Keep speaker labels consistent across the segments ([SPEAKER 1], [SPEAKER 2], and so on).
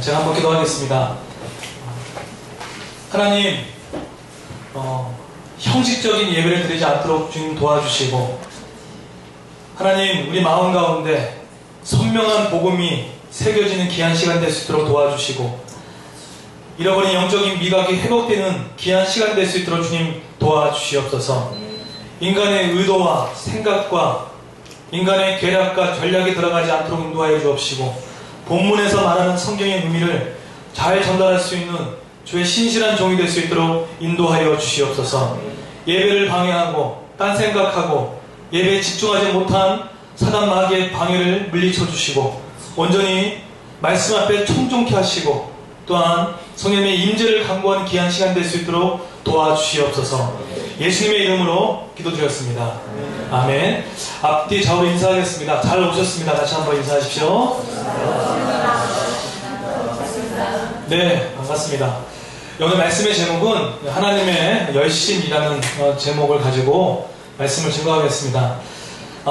[SPEAKER 1] 제가 한번 기도하겠습니다. 하나님, 형식적인 예배를 드리지 않도록 주님 도와주시고, 하나님, 우리 마음 가운데 선명한 복음이 새겨지는 귀한 시간 될 수 있도록 도와주시고, 잃어버린 영적인 미각이 회복되는 귀한 시간 될 수 있도록 주님 도와주시옵소서. 인간의 의도와 생각과 인간의 계략과 전략이 들어가지 않도록 인도하여 주옵시고, 본문에서 말하는 성경의 의미를 잘 전달할 수 있는 주의 신실한 종이 될 수 있도록 인도하여 주시옵소서. 예배를 방해하고 딴 생각하고 예배에 집중하지 못한 사단 마귀의 방해를 물리쳐 주시고, 온전히 말씀 앞에 청종케 하시고, 또한 성령의 임재를 강구하는 귀한 시간 될 수 있도록 도와주시옵소서. 예수님의 이름으로 기도드렸습니다. 아멘. 앞뒤 좌우로 인사하겠습니다. 잘 오셨습니다. 같이 한번 인사하십시오. 네, 반갑습니다. 오늘 말씀의 제목은 하나님의 열심이라는 제목을 가지고 말씀을 증거하겠습니다.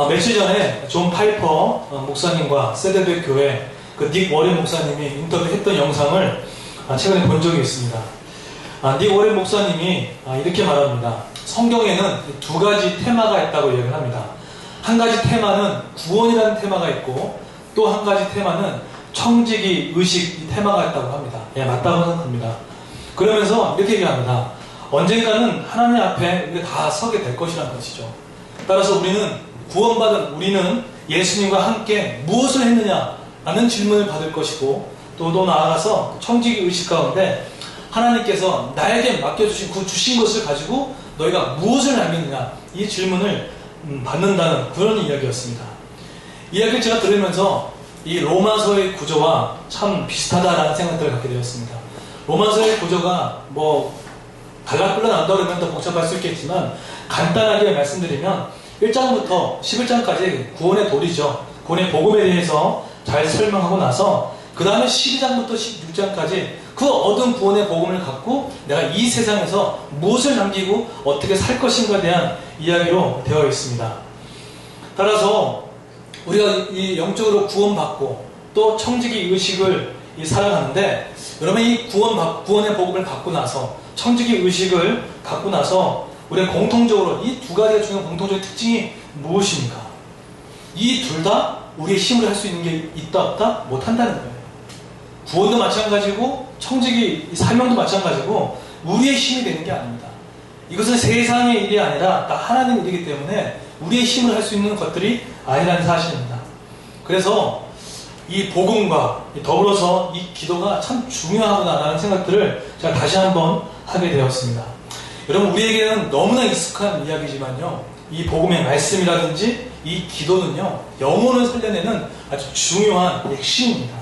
[SPEAKER 1] 며칠 전에 존 파이퍼 목사님과 세데백 교회 닉 워렌 목사님이 인터뷰했던 영상을 최근에 본 적이 있습니다. 닉 워렌 목사님이 이렇게 말합니다. 성경에는 두 가지 테마가 있다고 얘기를 합니다. 한 가지 테마는 구원이라는 테마가 있고, 또 한 가지 테마는 청지기, 의식 테마가 있다고 합니다. 예, 맞다고 생각합니다. 그러면서 이렇게 얘기합니다. 언젠가는 하나님 앞에 우리가 다 서게 될 것이라는 것이죠. 따라서 구원받은 우리는 예수님과 함께 무엇을 했느냐라는 질문을 받을 것이고, 또 나아가서 청지기 의식 가운데 하나님께서 나에게 맡겨주신 주신 것을 가지고 너희가 무엇을 남겼느냐, 이 질문을 받는다는 그런 이야기였습니다. 이야기를 제가 들으면서 이 로마서의 구조와 참 비슷하다라는 생각들을 갖게 되었습니다. 로마서의 구조가 달라붙어 나온다 그러면 더 복잡할 수 있겠지만, 간단하게 말씀드리면 1장부터 11장까지 구원의 도리죠. 구원의 복음에 대해서 잘 설명하고 나서 그 다음에 12장부터 16장까지 그 얻은 구원의 복음을 갖고 내가 이 세상에서 무엇을 남기고 어떻게 살 것인가에 대한 이야기로 되어 있습니다. 따라서 우리가 이 영적으로 구원받고 또 청지기 의식을 살아가는데, 여러분 이 구원의 복음을 갖고 나서 청지기 의식을 갖고 나서 우리가 공통적으로 이 두 가지가 중요한 공통적인 특징이 무엇입니까? 이 둘 다 우리의 힘으로 할 수 있는 게 있다 없다? 못한다는 거예요. 구원도 마찬가지고 청지기 사명도 마찬가지고 우리의 힘이 되는 게 아닙니다. 이것은 세상의 일이 아니라 다 하나님의 일이기 때문에 우리의 힘을 할 수 있는 것들이 아니라는 사실입니다. 그래서 이 복음과 더불어서 이 기도가 참 중요하구나라는 생각들을 제가 다시 한번 하게 되었습니다. 여러분, 우리에게는 너무나 익숙한 이야기지만요, 이 복음의 말씀이라든지 이 기도는요, 영혼을 살려내는 아주 중요한 핵심입니다.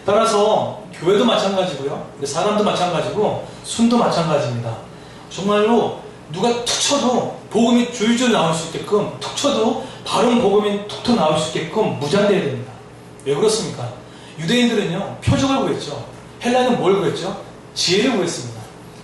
[SPEAKER 1] 따라서 교회도 마찬가지고요, 사람도 마찬가지고 순도 마찬가지입니다. 정말로 누가 툭 쳐도 복음이 줄줄 나올 수 있게끔, 툭 쳐도 바른 복음이 툭툭 나올 수 있게끔 무장돼야 됩니다. 왜 그렇습니까? 유대인들은요, 표적을 구했죠. 헬라는 뭘 구했죠? 지혜를 구했습니다.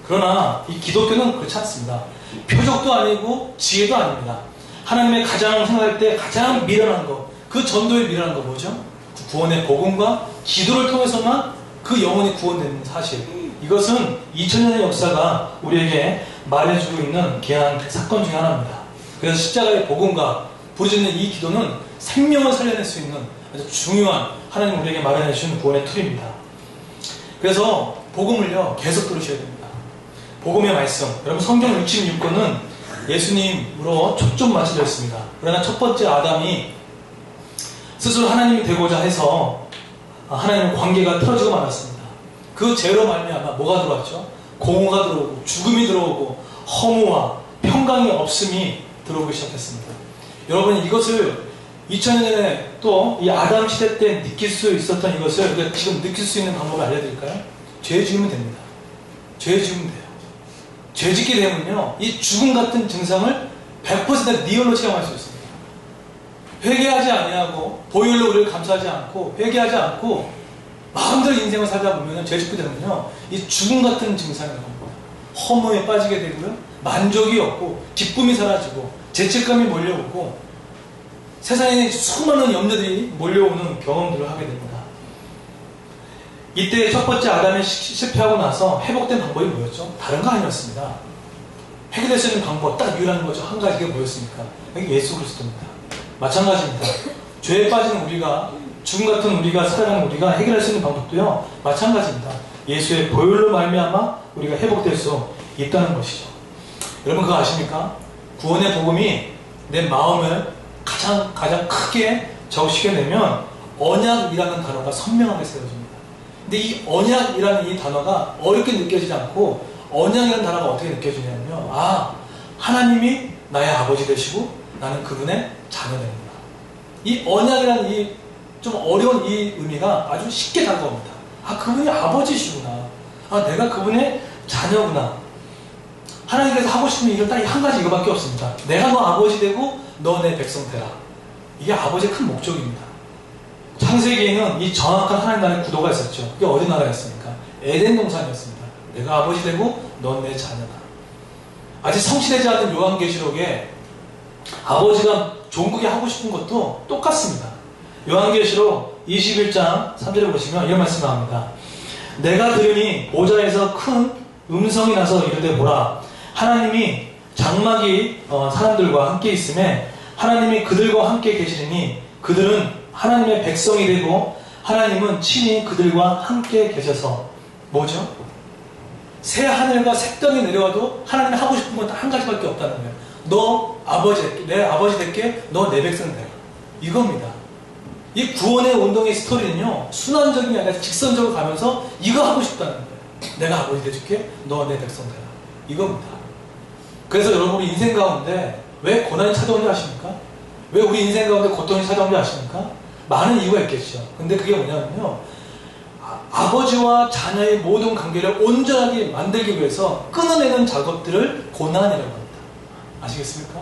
[SPEAKER 1] 그러나 이 기독교는 그렇지 않습니다. 표적도 아니고 지혜도 아닙니다. 하나님의 가장 생각할 때 가장 미련한 것, 그 전도에 미련한 거 뭐죠? 그 구원의 복음과 기도를 통해서만 그 영혼이 구원되는 사실. 이것은 2000년의 역사가 우리에게 말해주고 있는 귀한 사건 중에 하나입니다. 그래서 십자가의 복음과 부르짖는 이 기도는 생명을 살려낼 수 있는 아주 중요한 하나님 우리에게 마련해 주신 구원의 툴입니다. 그래서 복음을요, 계속 들으셔야 됩니다. 복음의 말씀, 여러분 성경 66권은 예수님으로 초점 맞춰져 있습니다. 그러나 첫 번째 아담이 스스로 하나님이 되고자 해서 하나님의 관계가 틀어지고 말았습니다. 그 죄로 말미암아 뭐가 들어왔죠? 공허가 들어오고 죽음이 들어오고 허무와 평강이 없음이 들어오기 시작했습니다. 여러분, 이것을 2000년에 또 이 아담 시대 때 느낄 수 있었던 이것을 우리가 지금 느낄 수 있는 방법을 알려드릴까요? 죄 지으면 됩니다. 죄 지으면 돼요. 죄 짓게 되면요, 이 죽음 같은 증상을 100% 리얼로 체험할 수 있습니다. 회개하지 아니하고 보혈로 우리를 감싸지 않고 회개하지 않고 마음대로 인생을 살다 보면 죄 짓게 되면요, 이 죽음 같은 증상이 나옵니다. 허무에 빠지게 되고요, 만족이 없고 기쁨이 사라지고 죄책감이 몰려오고 세상에 수많은 염려들이 몰려오는 경험들을 하게 됩니다. 이때 첫 번째 아담이 실패하고 나서 회복된 방법이 뭐였죠? 다른 거 아니었습니다. 해결될 수 있는 방법 딱 유일한 거죠. 한 가지가 뭐였습니까? 여기 예수 그리스도입니다. 마찬가지입니다. 죄에 빠진 우리가, 죽음 같은 우리가, 살아가는 우리가 해결할 수 있는 방법도요 마찬가지입니다. 예수의 보혈로 말미암아 우리가 회복될 수 있다는 것이죠. 여러분 그거 아십니까? 구원의 복음이 내 마음을 가장 크게 적시게 되면 언약이라는 단어가 선명하게 세워집니다. 근데 이 언약이라는 이 단어가 어렵게 느껴지지 않고, 언약이라는 단어가 어떻게 느껴지냐면요, 하나님이 나의 아버지 되시고 나는 그분의 자녀 됩니다. 이 언약이라는 이 좀 어려운 이 의미가 아주 쉽게 다가옵니다. 그분이 아버지시구나. 내가 그분의 자녀구나. 하나님께서 하고 싶은 일은 딱 한 가지 이거밖에 없습니다. 내가 너 아버지 되고 너 내 백성 되라. 이게 아버지의 큰 목적입니다. 창세기에는 이 정확한 하나님 나라의 구도가 있었죠. 그게 어디 나라였습니까? 에덴 동산이었습니다. 내가 아버지 되고 넌 내 자녀다. 아직 성취되지 않은 요한계시록에 아버지가 종국에 하고 싶은 것도 똑같습니다. 요한계시록 21장 3절에 보시면 이런 말씀 나옵니다. 내가 들으니 보좌에서 큰 음성이 나서 이르되 보라, 하나님이 장막이 사람들과 함께 있음에 하나님이 그들과 함께 계시리니 그들은 하나님의 백성이 되고 하나님은 친히 그들과 함께 계셔서, 뭐죠? 새 하늘과 새 땅이 내려와도 하나님이 하고 싶은 건 딱 한 가지밖에 없다는 거예요. 너 아버지 될게, 내 아버지 될게, 너 내 백성 되라. 이겁니다. 이 구원의 운동의 스토리는요, 순환적인 게 아니라 직선적으로 가면서 이거 하고 싶다는 거예요. 내가 아버지 돼줄게, 너 내 백성 되라. 이겁니다. 그래서 여러분, 우리 인생 가운데 왜 고난이 찾아오는지 아십니까? 왜 우리 인생 가운데 고통이 찾아오는지 아십니까? 많은 이유가 있겠죠. 근데 그게 뭐냐면요, 아버지와 자녀의 모든 관계를 온전하게 만들기 위해서 끊어내는 작업들을 고난이라고 합니다. 아시겠습니까?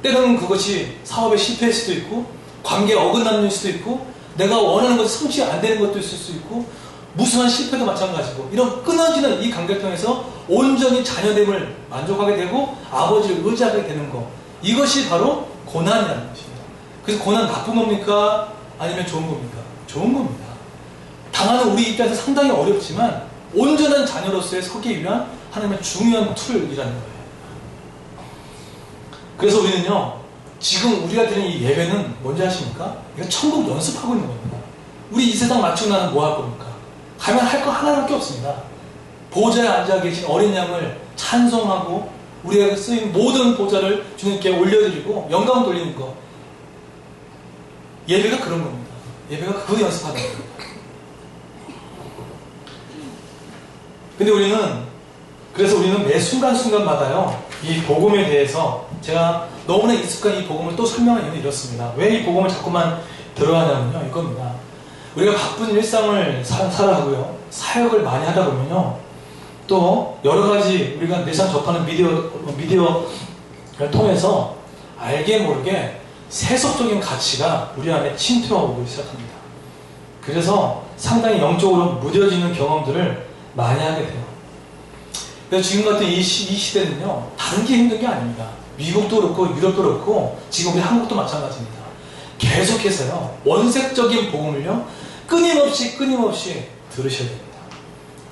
[SPEAKER 1] 때로는 그것이 사업에 실패할 수도 있고, 관계에 어긋나는 수도 있고, 내가 원하는 것이 성취 안 되는 것도 있을 수 있고, 무수한 실패도 마찬가지고, 이런 끊어지는 이 관계를 통해서 온전히 자녀됨을 만족하게 되고 아버지를 의지하게 되는 것, 이것이 바로 고난이라는 것입니다. 그래서 고난 나쁜 겁니까? 아니면 좋은 겁니까? 좋은 겁니다. 당하는 우리 입장에서 상당히 어렵지만 온전한 자녀로서의 서기 위한 하나님의 중요한 툴이라는 거예요. 그래서 우리는요, 지금 우리가 드리는 이 예배는 뭔지 아십니까? 이거 천국 연습하고 있는 겁니다. 우리 이 세상 마치고 나면 뭐 할 겁니까? 가면 할 거 하나밖에 없습니다. 보좌에 앉아 계신 어린 양을 찬송하고 우리가 쓰인 모든 보좌를 주님께 올려드리고 영광 돌리는 거. 예배가 그런 겁니다. 예배가 그거 연습하는 겁니다. 근데 그래서 우리는 매 순간순간마다요, 이 복음에 대해서 제가 너무나 익숙한 이 복음을 또 설명하는 이유는 이렇습니다. 왜 이 복음을 자꾸만 들어가냐면요, 이겁니다. 우리가 바쁜 일상을 살아가고요, 사역을 많이 하다 보면요, 또 여러 가지 우리가 내상 접하는 미디어를 통해서 알게 모르게 세속적인 가치가 우리 안에 침투하고 시작합니다. 그래서 상당히 영적으로 무뎌지는 경험들을 많이 하게 돼요. 그래서 지금 같은 이 시대는요, 다른 게 힘든 게 아닙니다. 미국도 그렇고 유럽도 그렇고 지금 우리 한국도 마찬가지입니다. 계속해서요, 원색적인 복음을요, 끊임없이 들으셔야 됩니다.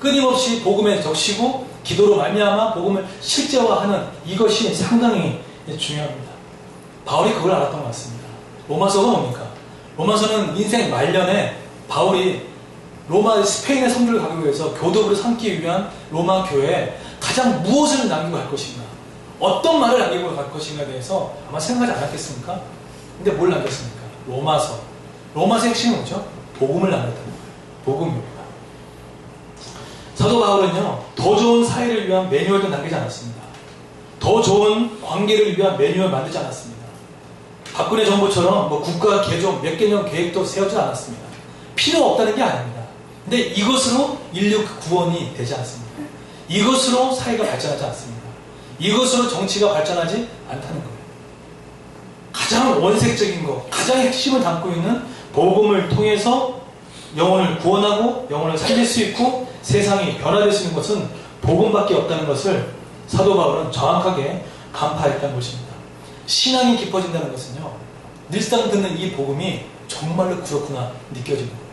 [SPEAKER 1] 끊임없이 복음에 적시고 기도로 말미암아 복음을 실제화하는 이것이 상당히 중요합니다. 바울이 그걸 알았던 것 같습니다. 로마서가 뭡니까? 로마서는 인생 말년에 바울이 스페인의 선교를 가기 위해서 교도부를 삼기 위한 로마 교회에 가장 무엇을 남기고 갈 것인가, 어떤 말을 남기고 갈 것인가에 대해서 아마 생각하지 않았겠습니까? 근데 뭘 남겼습니까? 로마서의 핵심은 뭐죠? 복음을 남겼다는 거예요. 복음입니다. 사도 바울은요, 더 좋은 사회를 위한 매뉴얼도 남기지 않았습니다. 더 좋은 관계를 위한 매뉴얼 만들지 않았습니다. 박근혜 정부처럼 국가 개종 몇 개년 계획도 세우지 않았습니다. 필요 없다는 게 아닙니다. 근데 이것으로 인류 구원이 되지 않습니다. 이것으로 사회가 발전하지 않습니다. 이것으로 정치가 발전하지 않다는 거예요. 가장 원색적인 것, 가장 핵심을 담고 있는 복음을 통해서 영혼을 구원하고 영혼을 살릴 수 있고 세상이 변화될 수 있는 것은 복음밖에 없다는 것을 사도 바울은 정확하게 간파했다는 것입니다. 신앙이 깊어진다는 것은요, 늘상 듣는 이 복음이 정말로 그렇구나 느껴지는 거예요.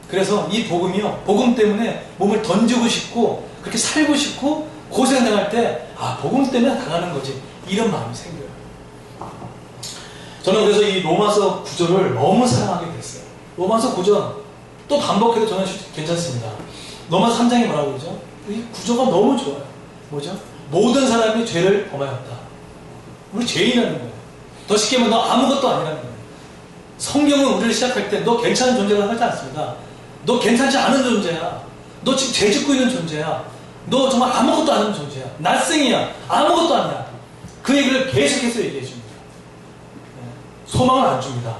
[SPEAKER 1] 그래서 이 복음이요, 복음 때문에 몸을 던지고 싶고 그렇게 살고 싶고 고생당할 때 복음 때문에 당하는 거지, 이런 마음이 생겨요. 저는 그래서 이 로마서 9절을 너무 사랑하게 됐어요. 로마서 9절 또 반복해도 저는 괜찮습니다. 로마서 3장이 뭐라고 그러죠? 이 구조가 너무 좋아요. 뭐죠? 모든 사람이 죄를 범하였다. 우리 죄인이라는 거예요. 더 쉽게 말하면 너 아무것도 아니라는 거예요. 성경은 우리를 시작할 때 너 괜찮은 존재라고 하지 않습니다. 너 괜찮지 않은 존재야. 너 지금 죄 짓고 있는 존재야. 너 정말 아무것도 아닌 존재야. 낯생이야. 아무것도 아니야. 그 얘기를 계속해서 얘기해 줍니다. 소망을 안 줍니다.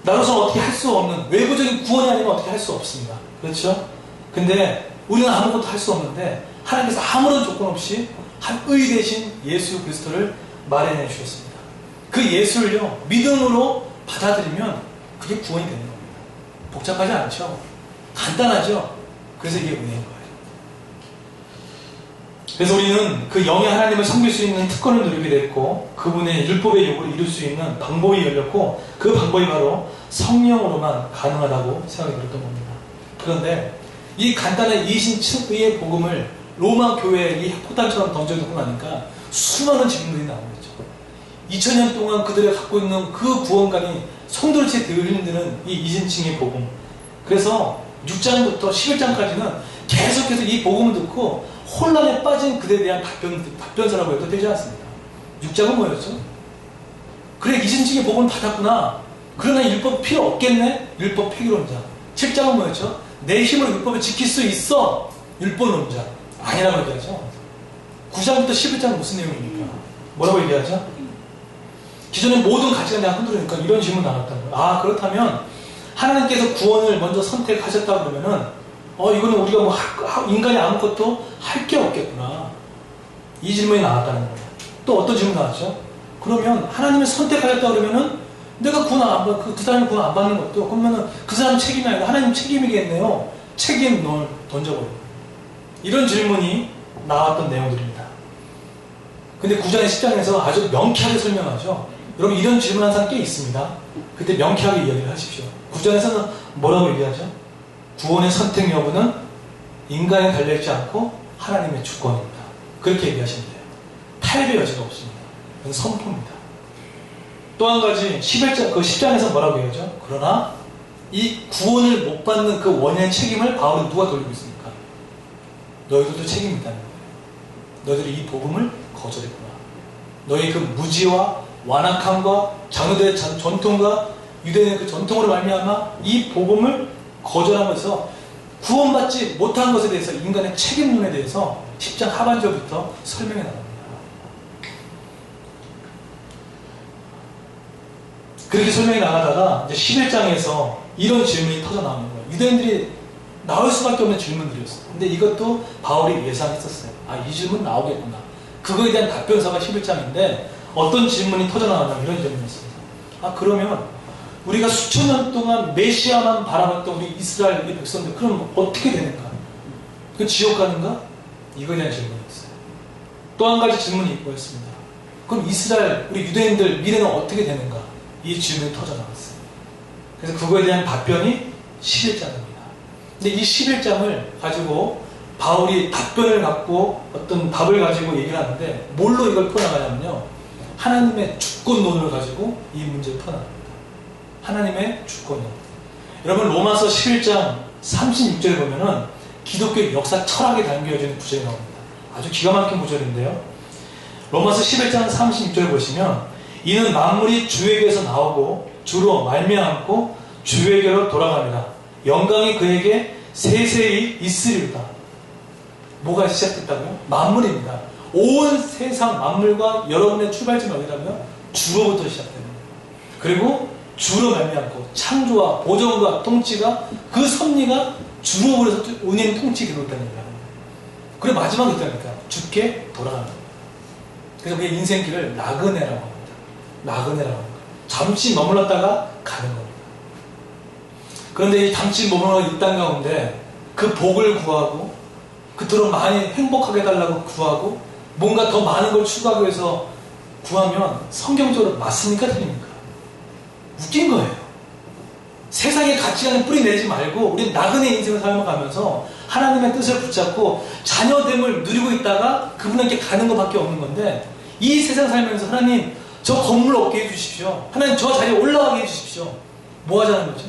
[SPEAKER 1] 나로서 어떻게 할 수 없는, 외부적인 구원이 아니면 어떻게 할 수 없습니다. 그렇죠? 근데 우리는 아무것도 할 수 없는데 하나님께서 아무런 조건 없이 한 의 대신 예수 그리스도를 마련해 주셨습니다. 그 예수를요, 믿음으로 받아들이면 그게 구원이 되는 겁니다. 복잡하지 않죠? 간단하죠? 그래서 이게 은혜인 거예요. 그래서 우리는 그 영의 하나님을 섬길 수 있는 특권을 누리게 됐고, 그분의 율법의 요구를 이룰 수 있는 방법이 열렸고, 그 방법이 바로 성령으로만 가능하다고 생각이 들었던 겁니다. 그런데 이 간단한 이신측의 복음을 로마 교회에 이 핵폭탄처럼 던져두고 나니까 수많은 질문들이 나오겠죠. 2000년 동안 그들이 갖고 있는 그 구원관이 송두리째 들리는 이 이신층의 복음. 그래서 6장부터 11장까지는 계속해서 이 복음을 듣고 혼란에 빠진 그들에 대한 답변서라고 해도 되지 않습니다. 6장은 뭐였죠? 그래, 이신층의 복음을 받았구나. 그러나 율법 필요 없겠네? 율법 폐기론자. 7장은 뭐였죠? 내 힘으로 율법을 지킬 수 있어. 율법론자. 아니라고 얘기하죠. 9장부터 11장은 무슨 내용입니까? 뭐라고 얘기하죠? 기존의 모든 가치가 내가 흔들리니까 이런 질문 나왔다는 거예요. 그렇다면 하나님께서 구원을 먼저 선택하셨다 그러면은 이거는 우리가 뭐 인간이 아무것도 할 게 없겠구나. 이 질문이 나왔다는 거예요. 또 어떤 질문 나왔죠? 그러면 하나님을 선택하셨다 그러면은 내가 구원 안 받고 그 사람이 구원 안 받는 것도, 그러면은 그 사람 책임이 아니라 하나님 책임이겠네요. 책임 널 던져버려. 이런 질문이 나왔던 내용들입니다. 근데 9장의 10장에서 아주 명쾌하게 설명하죠. 여러분, 이런 질문한 사람 꽤 있습니다. 그때 명쾌하게 이야기를 하십시오. 9장에서는 뭐라고 얘기하죠? 구원의 선택 여부는 인간에 달려있지 않고 하나님의 주권입니다. 그렇게 얘기하시면 돼요. 타협의 여지가 없습니다. 이건 선포입니다. 또 한 가지 11장, 그 10장에서 뭐라고 얘기하죠? 그러나 이 구원을 못 받는 그 원인의 책임을 바울은 누가 돌리고 있습니까? 너희들도 책임이 있다는 거예요. 너희들이 이 복음을 거절했구나. 너희 그 무지와 완악함과 장로들의 전통과 유대인의 그 전통으로 말미암아 이 복음을 거절하면서 구원받지 못한 것에 대해서, 인간의 책임론에 대해서 10장 하반절부터 설명해 나갑니다. 그렇게 설명해 나가다가 이제 11장에서 이런 질문이 터져 나오는 거예요. 유대인들이 나올 수밖에 없는 질문들이었어요. 근데 이것도 바울이 예상했었어요. 이 질문 나오겠구나. 그거에 대한 답변서가 11장인데 어떤 질문이 터져 나오냐면 이런 질문이었습니다. 그러면 우리가 수천 년 동안 메시아만 바라봤던 우리 이스라엘의 백성들, 그럼 어떻게 되는가? 그 지옥 가는가? 이거에 대한 질문이었어요. 또 한 가지 질문이 뭐였습니다. 그럼 이스라엘, 우리 유대인들 미래는 어떻게 되는가? 이 질문이 터져 나왔어요. 그래서 그거에 대한 답변이 11장입니다. 근데 이 11장을 가지고 바울이 답변을 갖고 어떤 답을 가지고 얘기를 하는데, 뭘로 이걸 풀어나가냐면요, 하나님의 주권론을 가지고 이 문제를 풀어나갑니다. 하나님의 주권론. 여러분, 로마서 11장 36절에 보면은 기독교의 역사 철학에 담겨진 구절이 나옵니다. 아주 기가 막힌 구절인데요. 로마서 11장 36절 보시면, 이는 만물이 주에게서 나오고 주로 말미암고 주에게로 돌아갑니다. 영광이 그에게 세세히 있으리로다. 뭐가 시작됐다고요? 만물입니다. 온 세상 만물과 여러분의 출발점이 어디라고요? 주로부터 시작됩니다. 그리고 주로 말미암고 창조와 보존과 통치가, 그 섭리가 주로부터 은행 통치 기록되는 거예요. 그리고 마지막에 있다니까 주께 돌아갑니다. 그래서 우리의 인생길을 나그네라고 합니다. 나그네라고 합니다. 잠시 머물렀다가 가는 겁니다. 그런데 이 잠시 머물러 있던 가운데 그 복을 구하고 그토록 많이 행복하게 해달라고 구하고 뭔가 더 많은 걸 추구하기 위해서 구하면 성경적으로 맞습니까? 틀립니까? 웃긴 거예요. 세상의 가치관을 뿌리내지 말고 우리는 나그네 인생을 살아가면서 하나님의 뜻을 붙잡고 자녀됨을 누리고 있다가 그분에게 가는 것밖에 없는 건데, 이 세상 살면서 하나님 저 건물 얻게 해주십시오, 하나님 저 자리에 올라가게 해주십시오, 뭐 하자는 거죠?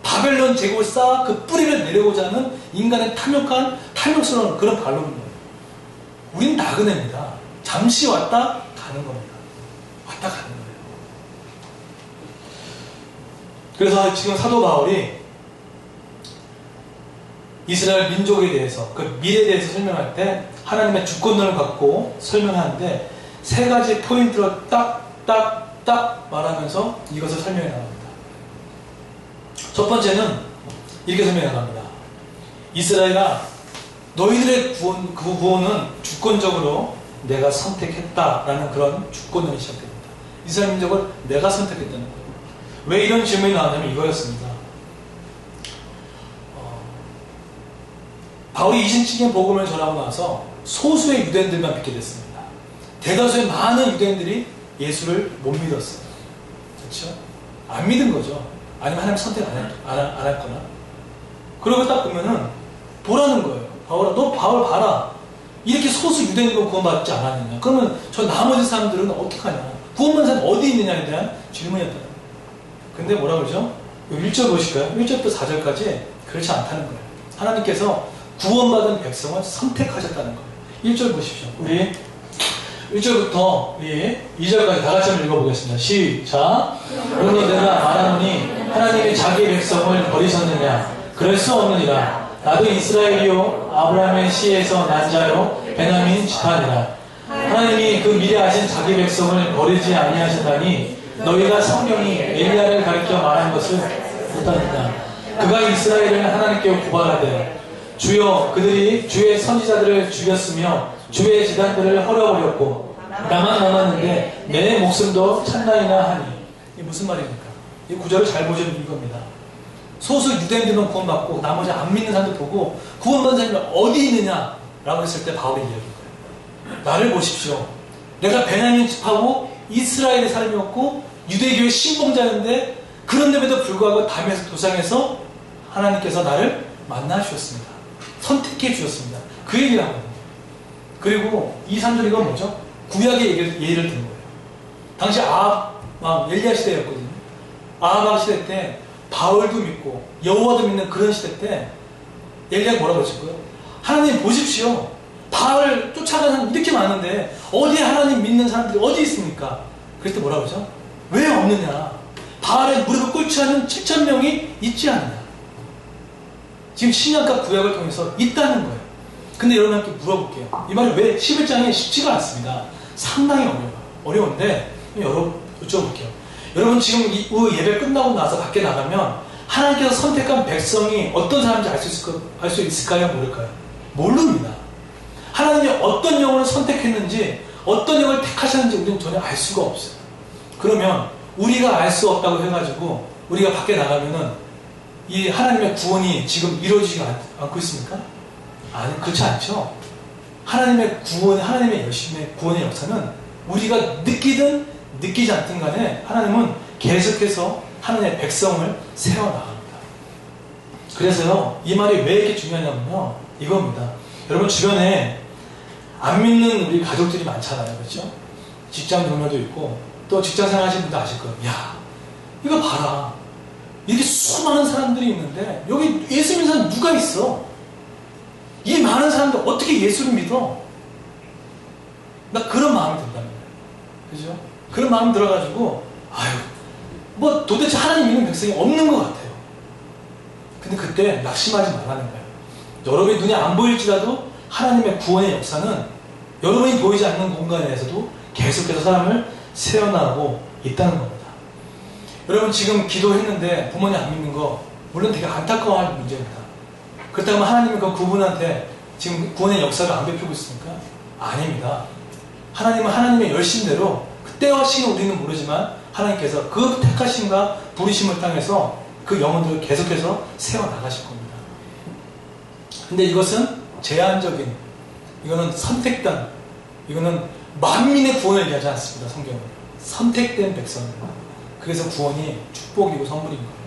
[SPEAKER 1] 바벨론 제국을 쌓아 그 뿌리를 내려오자 하는 인간의 탐욕스러운 그런 반론인 거예요. 우린 나그네입니다. 잠시 왔다 가는 겁니다. 왔다 가는 거예요. 그래서 지금 사도 바울이 이스라엘 민족에 대해서, 그 미래에 대해서 설명할 때 하나님의 주권론을 갖고 설명하는데, 세 가지 포인트로 딱 말하면서 이것을 설명해 나갑니다. 첫 번째는 이렇게 설명해 나갑니다. 이스라엘아, 너희들의 그 구원은 주권적으로 내가 선택했다라는 그런 주권론이 시작됩니다. 이스라엘 민족을 내가 선택했다는 거예요. 왜 이런 질문이 나왔냐면 이거였습니다. 바울이 이신칭의 복음을 전하고 나서 소수의 유대인들만 믿게 됐습니다. 대다수의 많은 유대인들이 예수를 못 믿었어요. 그렇죠? 안 믿은 거죠. 아니면 하나님 선택 안 했거나. 그러고 딱 보면은 보라는 거예요. 바울아, 너 바울 봐라. 이렇게 소수 유대인으로 구원받지 않았느냐. 그러면 저 나머지 사람들은 어떻게 하냐. 구원받은 사람 어디 있느냐에 대한 질문이었다. 근데 뭐라 그러죠? 1절 보실까요? 1절부터 4절까지 그렇지 않다는 거예요. 하나님께서 구원받은 백성을 선택하셨다는 거예요. 1절 보십시오. 우리 1절부터 우리 2절까지 다 같이 한번 읽어보겠습니다. 시작. 그러므로 내가 말하노니 하나님이 자기 백성을 버리셨느냐? 그럴 수 없느니라. 나도 이스라엘이요 아브라함의 씨에서 난 자요 베냐민 지파니라. 하나님이 그 미래 하신 자기 백성을 버리지 아니하신다니 너희가 성령이 엘리야를 가리켜 말한 것을 못하느냐. 그가 이스라엘을 하나님께 고발하되 주여 그들이 주의 선지자들을 죽였으며 주의 지단들을 헐어버렸고 나만 남았는데 내 목숨도 찬나이나 하니. 이게 무슨 말입니까? 이 구절을 잘 보시면 이겁니다. 소수 유대인들만 구원받고 나머지 안 믿는 사람들 보고 구원받은 사람이 어디 있느냐 라고 했을 때 바울이 이야기한 거예요. 나를 보십시오. 내가 베냐민 지파고 이스라엘의 사람이었고 유대교의 신봉자였는데, 그런데도 불구하고 담에서 도상에서 하나님께서 나를 만나 주셨습니다. 선택해 주셨습니다. 그 얘기를 하거든요. 그리고 2, 3절 이건 뭐죠? 구약의 예를 든 거예요. 당시 아합 엘리야 시대였거든요. 아합 시대 때 바울도 믿고 여호와도 믿는 그런 시대 때 엘리야가 뭐라고 했을 거예요? 하나님 보십시오. 바울 쫓아가는 사람 이렇게 많은데 어디에 하나님 믿는 사람들이 어디 있습니까? 그랬을 때 뭐라고 하죠? 왜 없느냐? 바알의 무릎을 꿇지 않은 7,000명이 있지 않느냐? 지금 신약과 구약을 통해서 있다는 거예요. 근데 여러분께 물어볼게요. 이 말이 왜 11장에 쉽지가 않습니다. 상당히 어려운데 여쭤볼게요. 여러분 지금 이 예배 끝나고 나서 밖에 나가면 하나님께서 선택한 백성이 어떤 사람인지 알 수 있을까요? 모를까요? 모릅니다. 하나님이 어떤 영혼을 선택했는지 어떤 영혼을 택하셨는지 우리는 전혀 알 수가 없어요. 그러면 우리가 알 수 없다고 해가지고 우리가 밖에 나가면은 이 하나님의 구원이 지금 이루어지지 않고 있습니까? 아니, 그렇지 않죠. 하나님의 열심의 구원의 역사는 우리가 느끼든 느끼지 않든 간에 하나님은 계속해서 하나님의 백성을 세워나갑니다. 그래서요, 이 말이 왜 이렇게 중요하냐면요, 이겁니다. 여러분 주변에 안 믿는 우리 가족들이 많잖아요. 그렇죠? 직장 동료도 있고 또 직장 생활 하시는 분도 아실 거예요. 야, 이거 봐라. 이렇게 수많은 사람들이 있는데 여기 예수 믿는 사람 누가 있어? 이 많은 사람들 어떻게 예수를 믿어? 나 그런 마음이 든다는 거예요. 그죠? 그런 마음 들어가지고 아유, 뭐 도대체 하나님 믿는 백성이 없는 것 같아요. 근데 그때 낙심하지 말라는 거예요. 여러분이 눈에 안 보일지라도 하나님의 구원의 역사는 여러분이 보이지 않는 공간에서도 계속해서 사람을 세워나가고 있다는 겁니다. 여러분 지금 기도했는데 부모님 안 믿는 거 물론 되게 안타까워할 문제입니다. 그렇다면 하나님은 그분한테 지금 구원의 역사를 안 베풀고 있습니까? 아닙니다. 하나님은 하나님의 열심대로 그때와 시기는 우리는 모르지만 하나님께서 그 택하심과 부르심을 당해서 그 영혼들을 계속해서 세워나가실 겁니다. 근데 이것은 제한적인, 이거는 선택된, 이거는 만민의 구원을 얘기하지 않습니다. 성경은 선택된 백성입니다. 그래서 구원이 축복이고 선물인 거예요.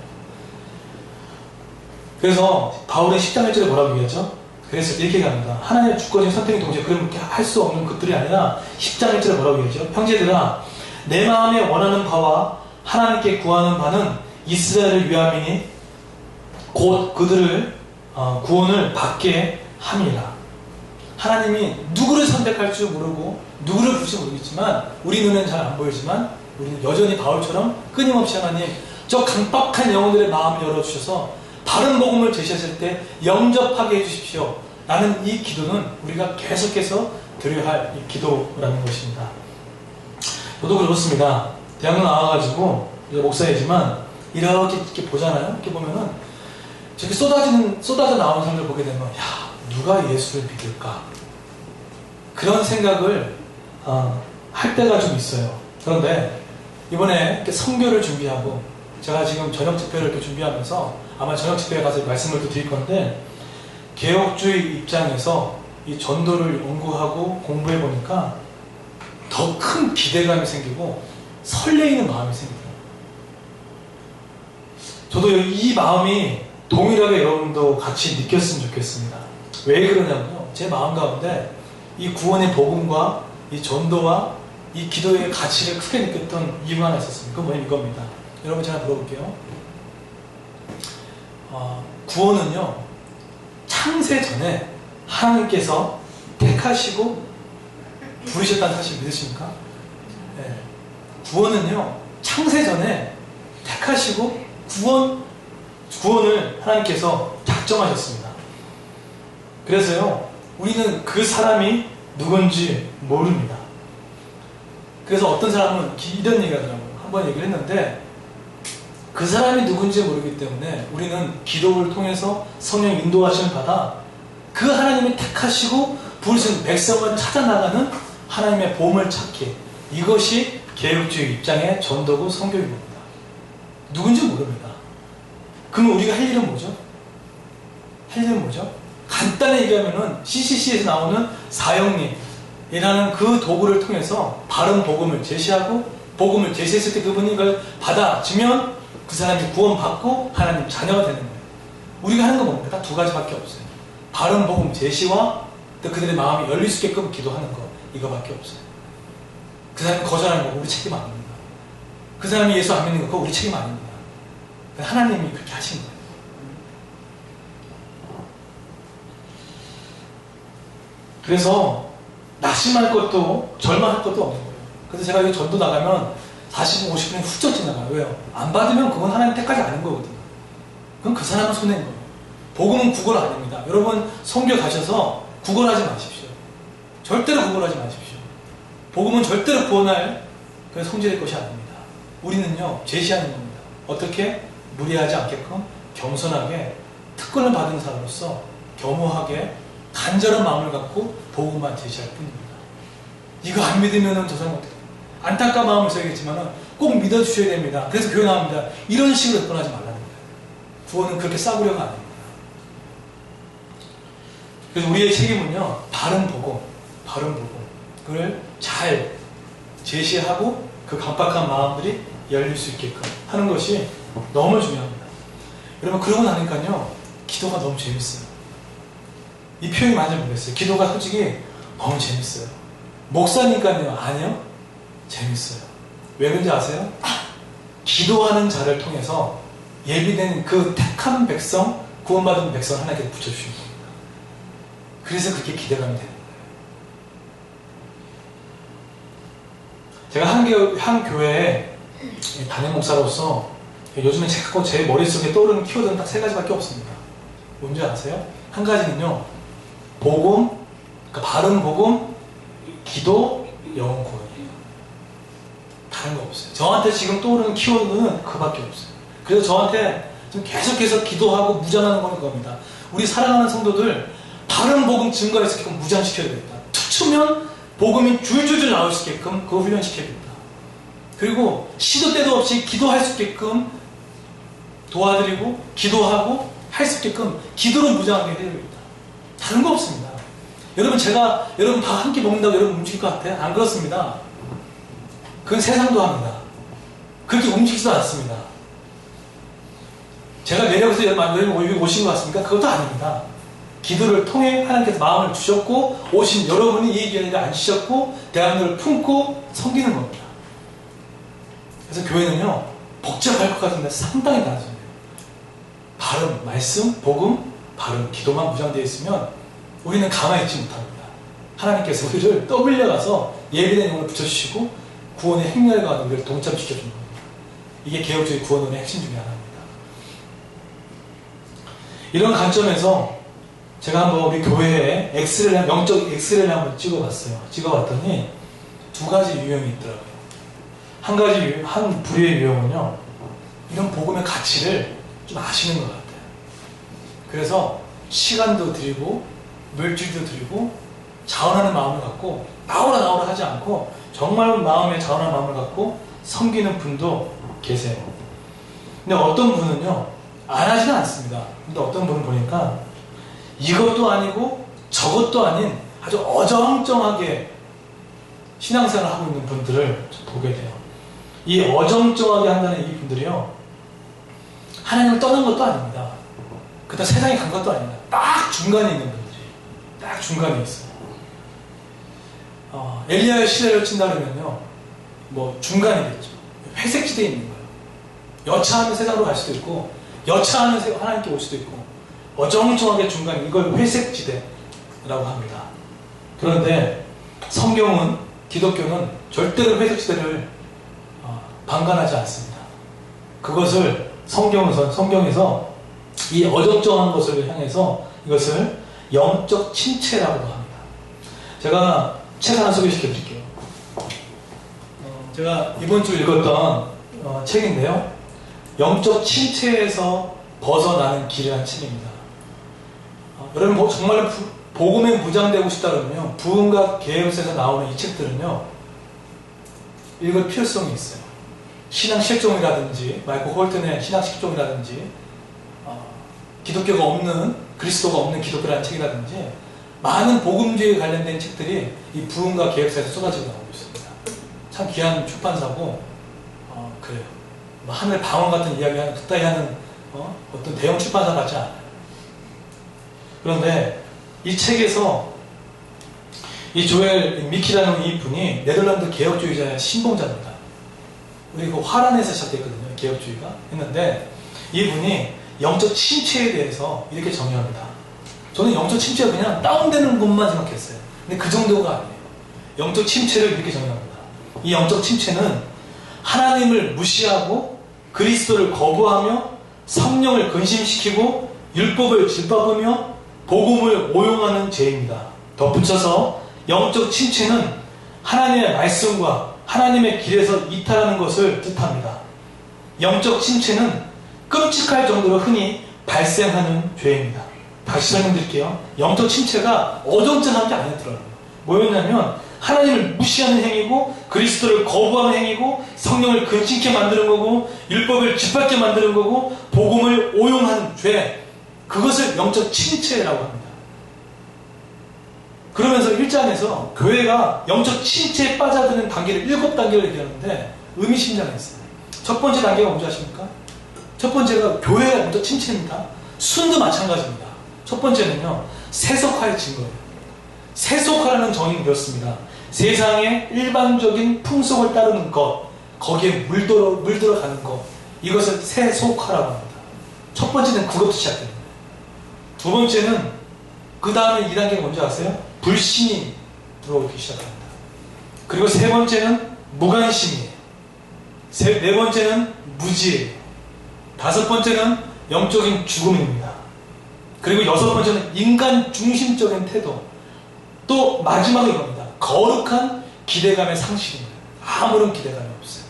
[SPEAKER 1] 그래서 바울은 10장 1절에 뭐라고 얘기하죠? 그래서 이렇게 얘기합니다. 하나님의 주권적인 선택이 동시에 그렇게 할 수 없는 것들이 아니라 10장 1절에 뭐라고 얘기하죠? 형제들아 내 마음에 원하는 바와 하나님께 구하는 바는 이스라엘을 위함이니 곧 그들을 구원을 받게 함이라. 하나님이 누구를 선택할 줄 모르고 누구를 부를지 모르겠지만 우리 눈에는 잘 안 보이지만 우리는 여전히 바울처럼 끊임없이 하나님 저 강박한 영혼들의 마음을 열어주셔서 바른 복음을 제시하실 때 영접하게 해주십시오. 라는 이 기도는 우리가 계속해서 드려야 할 이 기도라는 것입니다. 저도 그렇습니다. 대학로 나와가지고 목사이지만 이렇게 보잖아요. 이렇게 보면은 저렇게 쏟아져 나오는 사람들 보게 되면 야 누가 예수를 믿을까? 그런 생각을 할 때가 좀 있어요. 그런데 이번에 이렇게 선교를 준비하고 제가 지금 저녁 집회를 이렇게 준비하면서 아마 저녁 집회에 가서 말씀을 또 드릴 건데 개혁주의 입장에서 이 전도를 연구하고 공부해 보니까 더 큰 기대감이 생기고 설레이는 마음이 생겨요. 저도 이 마음이 동일하게 여러분도 같이 느꼈으면 좋겠습니다. 왜 그러냐면요. 제 마음 가운데 이 구원의 복음과 이 전도와 이 기도의 가치를 크게 느꼈던 이유가 하나 있었습니다. 그건 뭐냐면 이겁니다. 여러분 제가 물어볼게요. 구원은요. 창세 전에 하나님께서 택하시고 부르셨다는 사실 믿으십니까? 네. 구원은요. 창세 전에 택하시고 구원을 하나님께서 작정하셨습니다. 그래서요. 우리는 그 사람이 누군지 모릅니다. 그래서 어떤 사람은 이런 얘기 하더라고요. 한번 얘기를 했는데 그 사람이 누군지 모르기 때문에 우리는 기도를 통해서 성령 인도하심을 받아 그 하나님이 택하시고 부르신 백성을 찾아나가는 하나님의 보험을 찾기. 이것이 개혁주의 입장의 전도고 성교육입니다. 누군지 모릅니다. 그러면 우리가 할 일은 뭐죠? 할 일은 뭐죠? 간단히 얘기하면은 CCC에서 나오는 사형리이라는 그 도구를 통해서 바른 복음을 제시하고 복음을 제시했을 때 그분이 이걸 받아주면 그 사람이 구원받고 하나님 자녀가 되는 거예요. 우리가 하는 건 뭡니까? 두 가지밖에 없어요. 바른 복음 제시와 또 그들의 마음이 열릴 수 있게끔 기도하는 거. 이거밖에 없어요. 그 사람이 거절하는 거 우리 책임 아닙니다. 그 사람이 예수 안 믿는 거 그거 우리 책임 아닙니다. 하나님이 그렇게 하신 거예요. 그래서 낙심할 것도 절망할 것도 없는 거예요. 그래서 제가 이 전도 나가면 40분, 50분이 훌쩍 지나가요. 왜요? 안 받으면 그건 하나님 택하지 않은 거거든요. 그럼 그 사람은 손해인 거예요. 복음은 구걸 아닙니다. 여러분 선교 가셔서 구걸하지 마십시오. 절대로 구걸하지 마십시오. 복음은 절대로 구원할 성질의 것이 아닙니다. 우리는요 제시하는 겁니다. 어떻게? 무리하지 않게끔 겸손하게 특권을 받은 사람으로서 겸허하게 간절한 마음을 갖고 복음만 제시할 뿐입니다. 이거 안 믿으면 저 사람 어떻게? 안타까운 마음을 써야겠지만 꼭 믿어주셔야 됩니다. 그래서 교회 나옵니다. 이런 식으로 접근하지 말라는 거예요. 구원은 그렇게 싸구려가 아닙니다. 그래서 우리의 책임은요, 바른 복음, 그걸 잘 제시하고 그 강박한 마음들이 열릴 수 있게끔 하는 것이 너무 중요합니다. 여러분 그러고 나니까요, 기도가 너무 재밌어요. 이 표현이 맞는지 모르겠어요. 기도가 솔직히 너무 재밌어요. 목사니까요, 아니요? 재밌어요. 왜 그런지 아세요? 기도하는 자를 통해서 예비된 그 택한 백성, 구원받은 백성 하나님께 붙여주시는 겁니다. 그래서 그렇게 기대감이 되는 거예요. 제가 한 교회에 담임 목사로서 요즘에 제 머릿속에 떠오르는 키워드는 딱 세 가지밖에 없습니다. 뭔지 아세요? 한 가지는요, 복음, 그러니까 바른 복음, 기도, 영혼 구원이에요. 다른 거 없어요. 저한테 지금 떠오르는 키워드는 그밖에 없어요. 그래서 저한테 좀 계속해서 기도하고 무장하는 건 그겁니다. 우리 사랑하는 성도들 바른 복음 증거할 수 있게끔 무장시켜야 됩니다. 툭 치면 복음이 줄줄줄 나올 수 있게끔 그거 훈련시켜야 됩니다. 그리고 시도 때도 없이 기도할 수 있게끔 도와드리고 기도하고 할 수 있게끔 기도로 무장하게 해야 됩니다. 다른 거 없습니다. 여러분 제가 여러분 다 함께 먹는다고 여러분 움직일 것 같아요? 안 그렇습니다. 그건 세상도 합니다. 그렇게 움직이지도 않습니다. 제가 내가 그래서 여기 오신 것 같습니까? 그것도 아닙니다. 기도를 통해 하나님께서 마음을 주셨고 오신 여러분이 이 기회를 앉으셨고 대학들을 품고 섬기는 겁니다. 그래서 교회는요 복잡할 것 같은데 상당히 단순해요. 발음, 말씀, 복음, 발음, 기도만 무장되어 있으면 우리는 가만히 있지 못합니다. 하나님께서 우리를 떠밀려가서 예비된 영혼을 붙여주시고 구원의 행렬에 가는 우리를 동참시켜주는 겁니다. 이게 개혁주의 구원론의 핵심 중에 하나입니다. 이런 관점에서 제가 한번 우리 교회에 영적 엑스레이를 한번 찍어봤어요. 찍어봤더니 두 가지 유형이 있더라고요. 한 부류의 유형은요, 이런 복음의 가치를 좀 아시는 것 같아요. 그래서 시간도 드리고, 물질도 드리고, 자원하는 마음을 갖고, 나오라 하지 않고, 정말 마음에 자원하는 마음을 갖고, 섬기는 분도 계세요. 근데 어떤 분은요, 안 하지는 않습니다. 근데 어떤 분은 보니까, 이것도 아니고, 저것도 아닌, 아주 어정쩡하게 신앙생활을 하고 있는 분들을 보게 돼요. 이 어정쩡하게 한다는 이 분들이요, 하나님을 떠난 것도 아닙니다. 그다음 세상에 간 것도 아닙니다. 딱 중간에 있는 분들이, 딱 중간에 있어요. 엘리야의 시대를 친다 그러면요, 뭐 중간이겠죠. 회색지대에 있는 거예요. 여차하면 세상으로 갈 수도 있고, 여차하면 하나님께 올 수도 있고, 어정쩡하게 중간, 이걸 회색지대라고 합니다. 그런데 성경은, 기독교는 절대로 회색지대를 방관하지 않습니다. 그것을 성경에서 이 어정쩡한 것을 향해서 이것을 영적 침체라고도 합니다. 제가 책 하나 소개시켜 드릴게요. 제가 이번 주 읽었던 책인데요. 영적 침체에서 벗어나는 길이라는 책입니다. 여러분 정말 복음에 무장되고 싶다 그러면 부흥과 계획에서 나오는 이 책들은요, 읽을 필요성이 있어요. 신앙 실종이라든지, 마이클 홀튼의 신앙 실종이라든지, 기독교가 없는, 그리스도가 없는 기독교라는 책이라든지, 많은 복음주의에 관련된 책들이 이 부흥과 계획사에서 쏟아지고 나오고 있습니다. 참 귀한 출판사고, 그래요. 뭐 하늘 방언 같은 이야기하는, 그따위 하는, 어떤 대형 출판사 같지 않아요. 그런데 이 책에서 이 조엘 미키라는 이 분이 네덜란드 개혁주의자의 신봉자입니다. 우리 그 화란에서 시작됐거든요. 개혁주의가 했는데 이분이 영적 침체에 대해서 이렇게 정의합니다. 저는 영적 침체가 그냥 다운되는 것만 생각했어요. 근데 그 정도가 아니에요. 영적 침체를 이렇게 정의합니다. 이 영적 침체는 하나님을 무시하고 그리스도를 거부하며 성령을 근심시키고 율법을 짓밟으며 복음을 오용하는 죄입니다. 덧붙여서 영적 침체는 하나님의 말씀과 하나님의 길에서 이탈하는 것을 뜻합니다. 영적 침체는 끔찍할 정도로 흔히 발생하는 죄입니다. 다시 설명드릴게요. 영적 침체가 어정쩡한 게 아니더라고요. 뭐였냐면 하나님을 무시하는 행위고 그리스도를 거부하는 행위고 성령을 근심케 만드는 거고 율법을 짓밟게 만드는 거고 복음을 오용하는 죄, 그것을 영적 침체라고 합니다. 그러면서 1장에서 교회가 영적 침체에 빠져드는 단계를 7단계를 얘기하는데 의미심장했어요. 첫 번째 단계가 뭔지 아십니까? 첫 번째가 교회가 영적 침체입니다. 순도 마찬가지입니다. 첫 번째는요, 세속화의 증거예요. 세속화라는 정의는 이렇습니다. 세상의 일반적인 풍속을 따르는 것, 거기에 물들어가는 것, 이것을 세속화라고 합니다. 첫 번째는 그것부터 시작됩니다. 두 번째는 그 다음에 2단계가 뭔지 아세요? 불신이 들어오기 시작합니다. 그리고 세 번째는 무관심이에요. 네 번째는 무지예요. 다섯 번째는 영적인 죽음입니다. 그리고 여섯 번째는 인간 중심적인 태도. 또 마지막에 이겁니다. 거룩한 기대감의 상실입니다. 아무런 기대감이 없어요.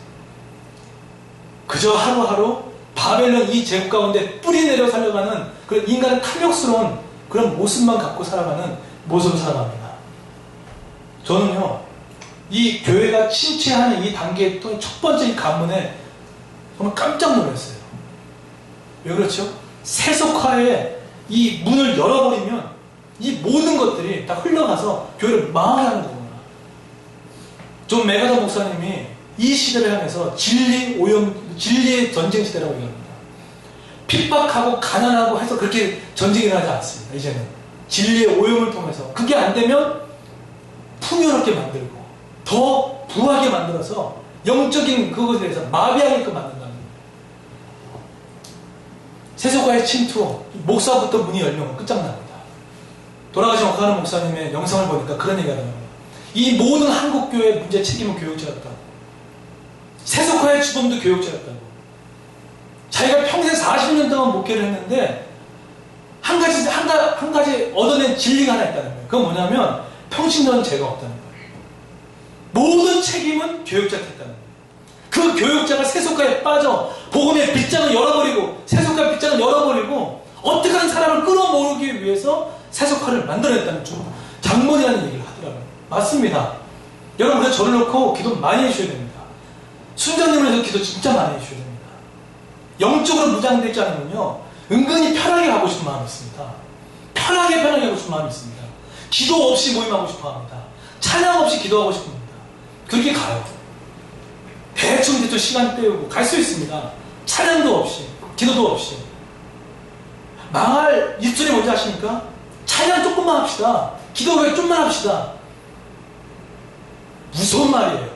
[SPEAKER 1] 그저 하루하루 바벨론 이 제국 가운데 뿌리 내려 살려가는 그런 인간의 탐욕스러운 그런 모습만 갖고 살아가는 모습을 살아갑니다. 저는요, 이 교회가 침체하는 이 단계의 또 첫 번째 이 관문에 정말 깜짝 놀랐어요. 왜 그렇죠? 세속화의 이 문을 열어버리면 이 모든 것들이 다 흘러가서 교회를 망하게 하는 거구나. 존 메가더 목사님이 이 시대를 향해서 진리의 전쟁 시대라고 얘기합니다. 핍박하고 가난하고 해서 그렇게 전쟁이 나지 않습니다. 이제는 진리의 오염을 통해서 그게 안 되면 풍요롭게 만들고 더 부하게 만들어서 영적인 그것에 대해서 마비하게끔 만든다는 거예요. 세속과의 침투, 목사부터 문이 열면 끝장납니다. 돌아가신 오카는 목사님의 영상을 보니까 그런 얘기가 나와요. 이 모든 한국교회의 문제 책임은 교육자였다고. 세속화의 주범도 교육자였다고. 자기가 평생 40년 동안 목회를 했는데 한 가지 얻어낸 진리가 하나 있다는 거예요. 그건 뭐냐면 평신도는 죄가 없다는 거예요. 모든 책임은 교육자가 했다는 거예요. 그 교육자가 세속화에 빠져 복음의 빗장을 열어버리고 세속화의 빗장을 열어버리고 어떻게 하는 사람을 끌어모으기 위해서 세속화를 만들어냈다는 장본이라는 얘기를 하더라고요. 맞습니다. 여러분 그래서 저를 놓고 기도 많이 해주셔야 됩니다. 순장님을 해서 기도 진짜 많이 해주셔야 됩니다. 영적으로 무장되지 않으면요 은근히 편하게 가고 싶은 마음이 있습니다. 편하게 하고 싶은 마음이 있습니다. 기도 없이 모임하고 싶어 합니다. 찬양 없이 기도하고 싶습니다. 그렇게 가요. 대충 시간 때우고 갈 수 있습니다. 찬양도 없이 기도도 없이. 망할 입술이 뭔지 아십니까? 찬양 조금만 합시다. 기도 왜 좀만 합시다. 무서운 말이에요.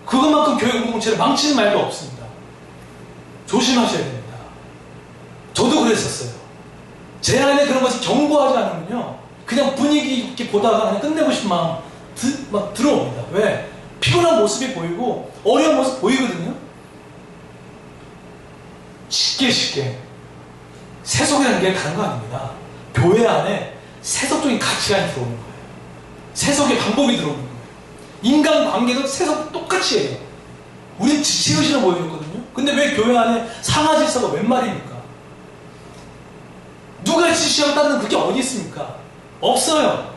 [SPEAKER 1] 그것만큼 교회 공동체를 망치는 말도 없습니다. 조심하셔야 됩니다. 저도 그랬었어요. 제 안에 그런 것을 경고하지 않으면요 그냥 분위기 있게 보다가 그냥 끝내고 싶은 마음 막 들어옵니다. 왜? 피곤한 모습이 보이고 어려운 모습 보이거든요. 쉽게 세속이라는 게 다른 거 아닙니다. 교회 안에 세속적인 가치관이 들어오는 거예요. 세속의 방법이 들어오는 거예요. 인간관계도 세속 똑같이 해요. 우린 지체의식을 보여줬거든요. 근데 왜 교회 안에 상하질서가 웬 말입니까? 누가 지시하고 따르는 그게 어디 있습니까? 없어요.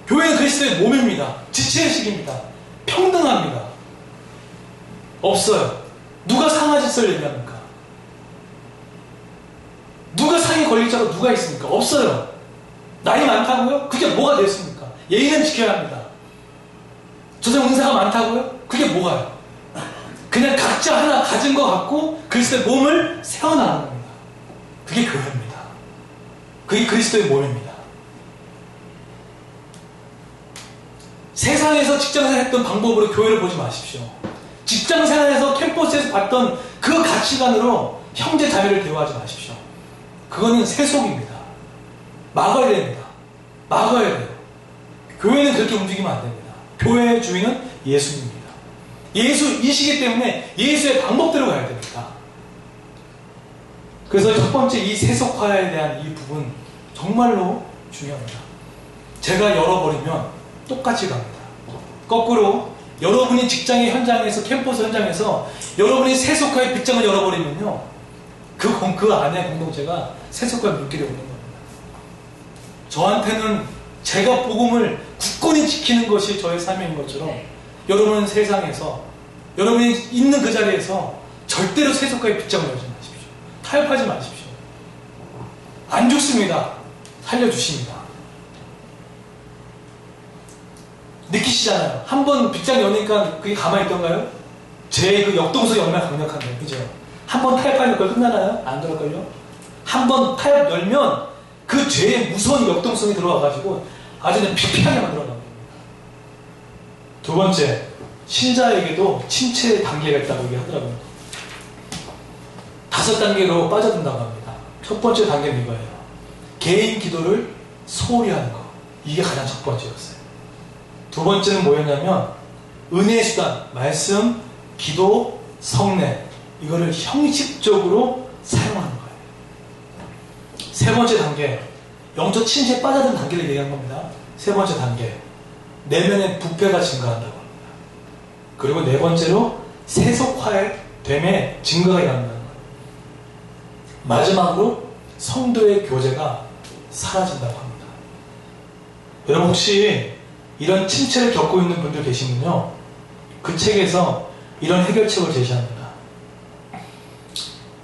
[SPEAKER 1] 교회는 그리스도의 몸입니다. 지체의식입니다. 평등합니다. 없어요. 누가 상하질서를 얘기합니까? 누가 상에 걸릴 자가 누가 있습니까? 없어요. 나이 많다고요? 그게 뭐가 됐습니까? 예의는 지켜야 합니다. 저 사람 은사가 많다고요? 그게 뭐가요? 그냥 각자 하나 가진 것 같고 그리스도의 몸을 세워나가는 겁니다. 그게 교회입니다. 그게 그리스도의 몸입니다. 세상에서 직장생활 했던 방법으로 교회를 보지 마십시오. 직장생활에서 캠퍼스에서 봤던 그 가치관으로 형제 자매를 대우하지 마십시오. 그거는 세속입니다. 막아야 됩니다. 막아야 돼요. 교회는 그렇게 움직이면 안 됩니다. 교회의 주인은 예수님입니다. 예수이시기 때문에 예수의 방법대로 가야 됩니다. 그래서 첫 번째 이 세속화에 대한 이 부분 정말로 중요합니다. 제가 열어버리면 똑같이 갑니다. 거꾸로 여러분이 직장의 현장에서 캠퍼스 현장에서 여러분이 세속화의 빗장을 열어버리면요 그 안에 공동체가 세속화의 물길에 오는 겁니다. 저한테는 제가 복음을 굳건히 지키는 것이 저의 삶인 것처럼 여러분은 세상에서 여러분이 있는 그 자리에서 절대로 세속화의 빗장을 열지 마십시오. 타협하지 마십시오. 안 죽습니다. 살려주십니다. 느끼시잖아요. 한번 빗장 여니까 그게 가만히 있던가요? 제 그 역동성이 얼마나 강력한가요? 그죠? 한번 타협하니까 그걸 끝나나요? 안 그럴걸요? 한번 타협 열면 그 죄의 무서운 역동성이 들어와가지고 아주 그냥 피폐하게 만들어갑니다. 두 번째, 신자에게도 침체 단계가 있다고 얘기하더라고요. 5단계로 빠져든다고 합니다. 첫 번째 단계는 이거예요. 개인 기도를 소홀히 하는 거. 이게 가장 첫 번째였어요. 두 번째는 뭐였냐면 은혜의 수단, 말씀, 기도, 성례 이거를 형식적으로 사용하는 거예요. 세 번째 단계, 영적 침체에 빠져든 단계를 얘기한 겁니다. 세 번째 단계, 내면의 부패가 증가한다고 합니다. 그리고 네 번째로 세속화의 됨의 증거가 일어난다는 거예요. 마지막으로 성도의 교제가 사라진다고 합니다. 여러분 혹시 이런 침체를 겪고 있는 분들 계시면요 그 책에서 이런 해결책을 제시합니다.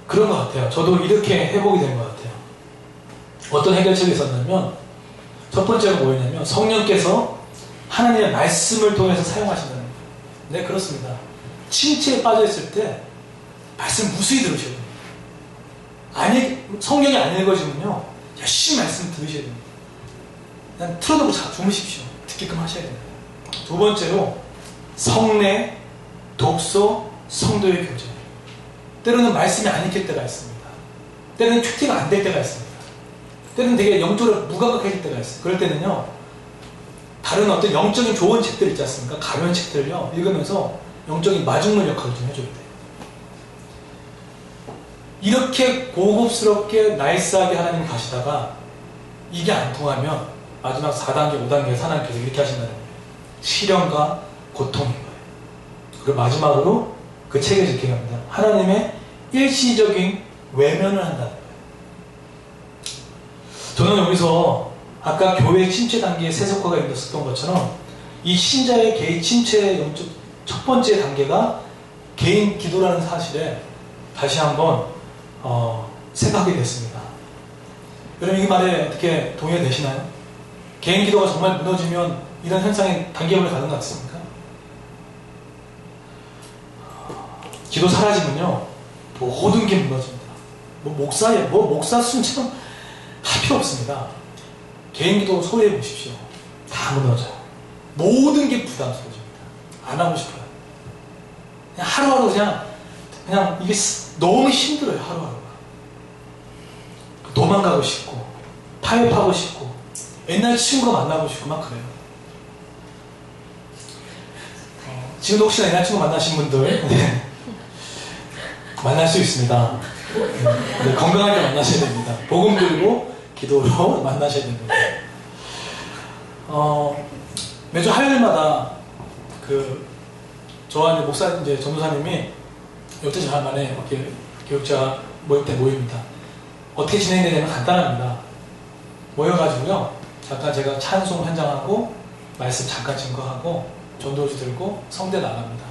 [SPEAKER 1] 그런 것 같아요. 저도 이렇게 해보게 된 것 같아요. 어떤 해결책이 있었냐면 첫 번째가 뭐였냐면 성령께서 하나님의 말씀을 통해서 사용하신다는 거예요. 네 그렇습니다. 침체에 빠져있을 때 말씀 무수히 들으셔야 됩니다. 성경이 안 읽어지면요, 열심히 말씀 들으셔야 됩니다. 그냥 틀어놓고 주무십시오. 듣게끔 하셔야 됩니다. 두 번째로, 성례, 독서, 성도의 교제. 때로는 말씀이 안 읽힐 때가 있습니다. 때로는 큐티가 안 될 때가 있습니다. 때로는 되게 영적으로 무감각해질 때가 있어요. 그럴 때는요, 다른 어떤 영적인 좋은 책들 있지 않습니까? 가벼운 책들을요, 읽으면서 영적인 마중물 역할을 좀 해줘야 돼요. 이렇게 고급스럽게 나이스하게 하나님 가시다가 이게 안 통하면 마지막 4단계, 5단계에서 하나님께서 이렇게 하신다는 거예요. 시련과 고통인 거예요. 그리고 마지막으로 그 책에서 이렇게 합니다. 하나님의 일시적인 외면을 한다는 거예요. 저는 여기서 아까 교회 침체 단계에 세속화가 있었던 것처럼 이 신자의 개인 침체의 첫 번째 단계가 개인 기도라는 사실에 다시 한번 생각하게 됐습니다. 여러분, 이 말에 어떻게 동의되시나요? 개인 기도가 정말 무너지면 이런 현상이 단계별로 가는 것 같습니까? 기도 사라지면요, 모든 게 무너집니다. 목사 순처럼 할 필요 없습니다. 개인 기도 소리해 보십시오. 다 무너져요. 모든 게 부담스러워집니다. 안 하고 싶어요. 그냥 하루하루 그냥 이게 너무 힘들어요. 하루하루가. 도망가고 싶고, 타협하고 싶고, 옛날 친구 만나고 싶고 막 그래요. 지금도 혹시나 옛날 친구 만나신 분들, 네, 만날 수 있습니다. 네, 건강하게 만나셔야 됩니다. 복음 들고 기도로 만나셔야 됩니다. 매주 화요일마다 저와 전도사님이 역대 잘 만에 이렇게 교육자 모임 때 모입니다. 어떻게 진행되냐면 간단합니다. 모여가지고요, 잠깐 제가 찬송 한 장하고 말씀 잠깐 증거하고 전도지 들고 성대 나갑니다.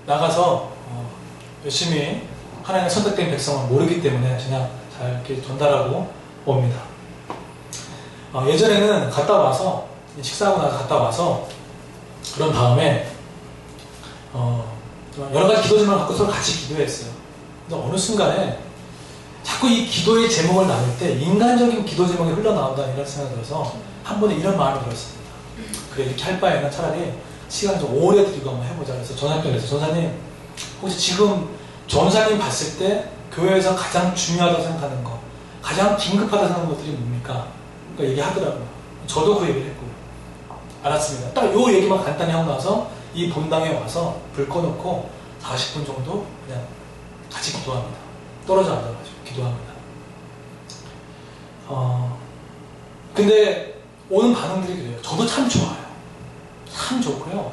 [SPEAKER 1] 나가서 열심히 하나님의 선택된 백성을 모르기 때문에 그냥 잘 이렇게 전달하고 옵니다. 예전에는 갔다 와서 식사하고 나서 갔다 와서 그런 다음에 여러 가지 기도 제목을 갖고 서로 같이 기도했어요. 근데 어느 순간에 자꾸 이 기도의 제목을 나눌 때 인간적인 기도 제목이 흘러나온다는 이런 생각이 들어서 한 번에 이런 마음이 들었습니다. 그래, 이렇게 할 바에는 차라리 시간을 좀 오래 들이고 한번 해보자. 그래서 전사님께서, 전사님, 혹시 지금 전사님 봤을 때 교회에서 가장 중요하다고 생각하는 거, 가장 긴급하다고 생각하는 것들이 뭡니까? 그러니까 얘기하더라고요. 저도 그 얘기를 했고요. 알았습니다. 딱 요 얘기만 간단히 하고 나서 이 본당에 와서 불 꺼놓고 40분 정도 그냥 같이 기도합니다. 떨어져 앉아가지고 기도합니다. 근데 오는 반응들이 그래요. 저도 참 좋아요. 참 좋고요.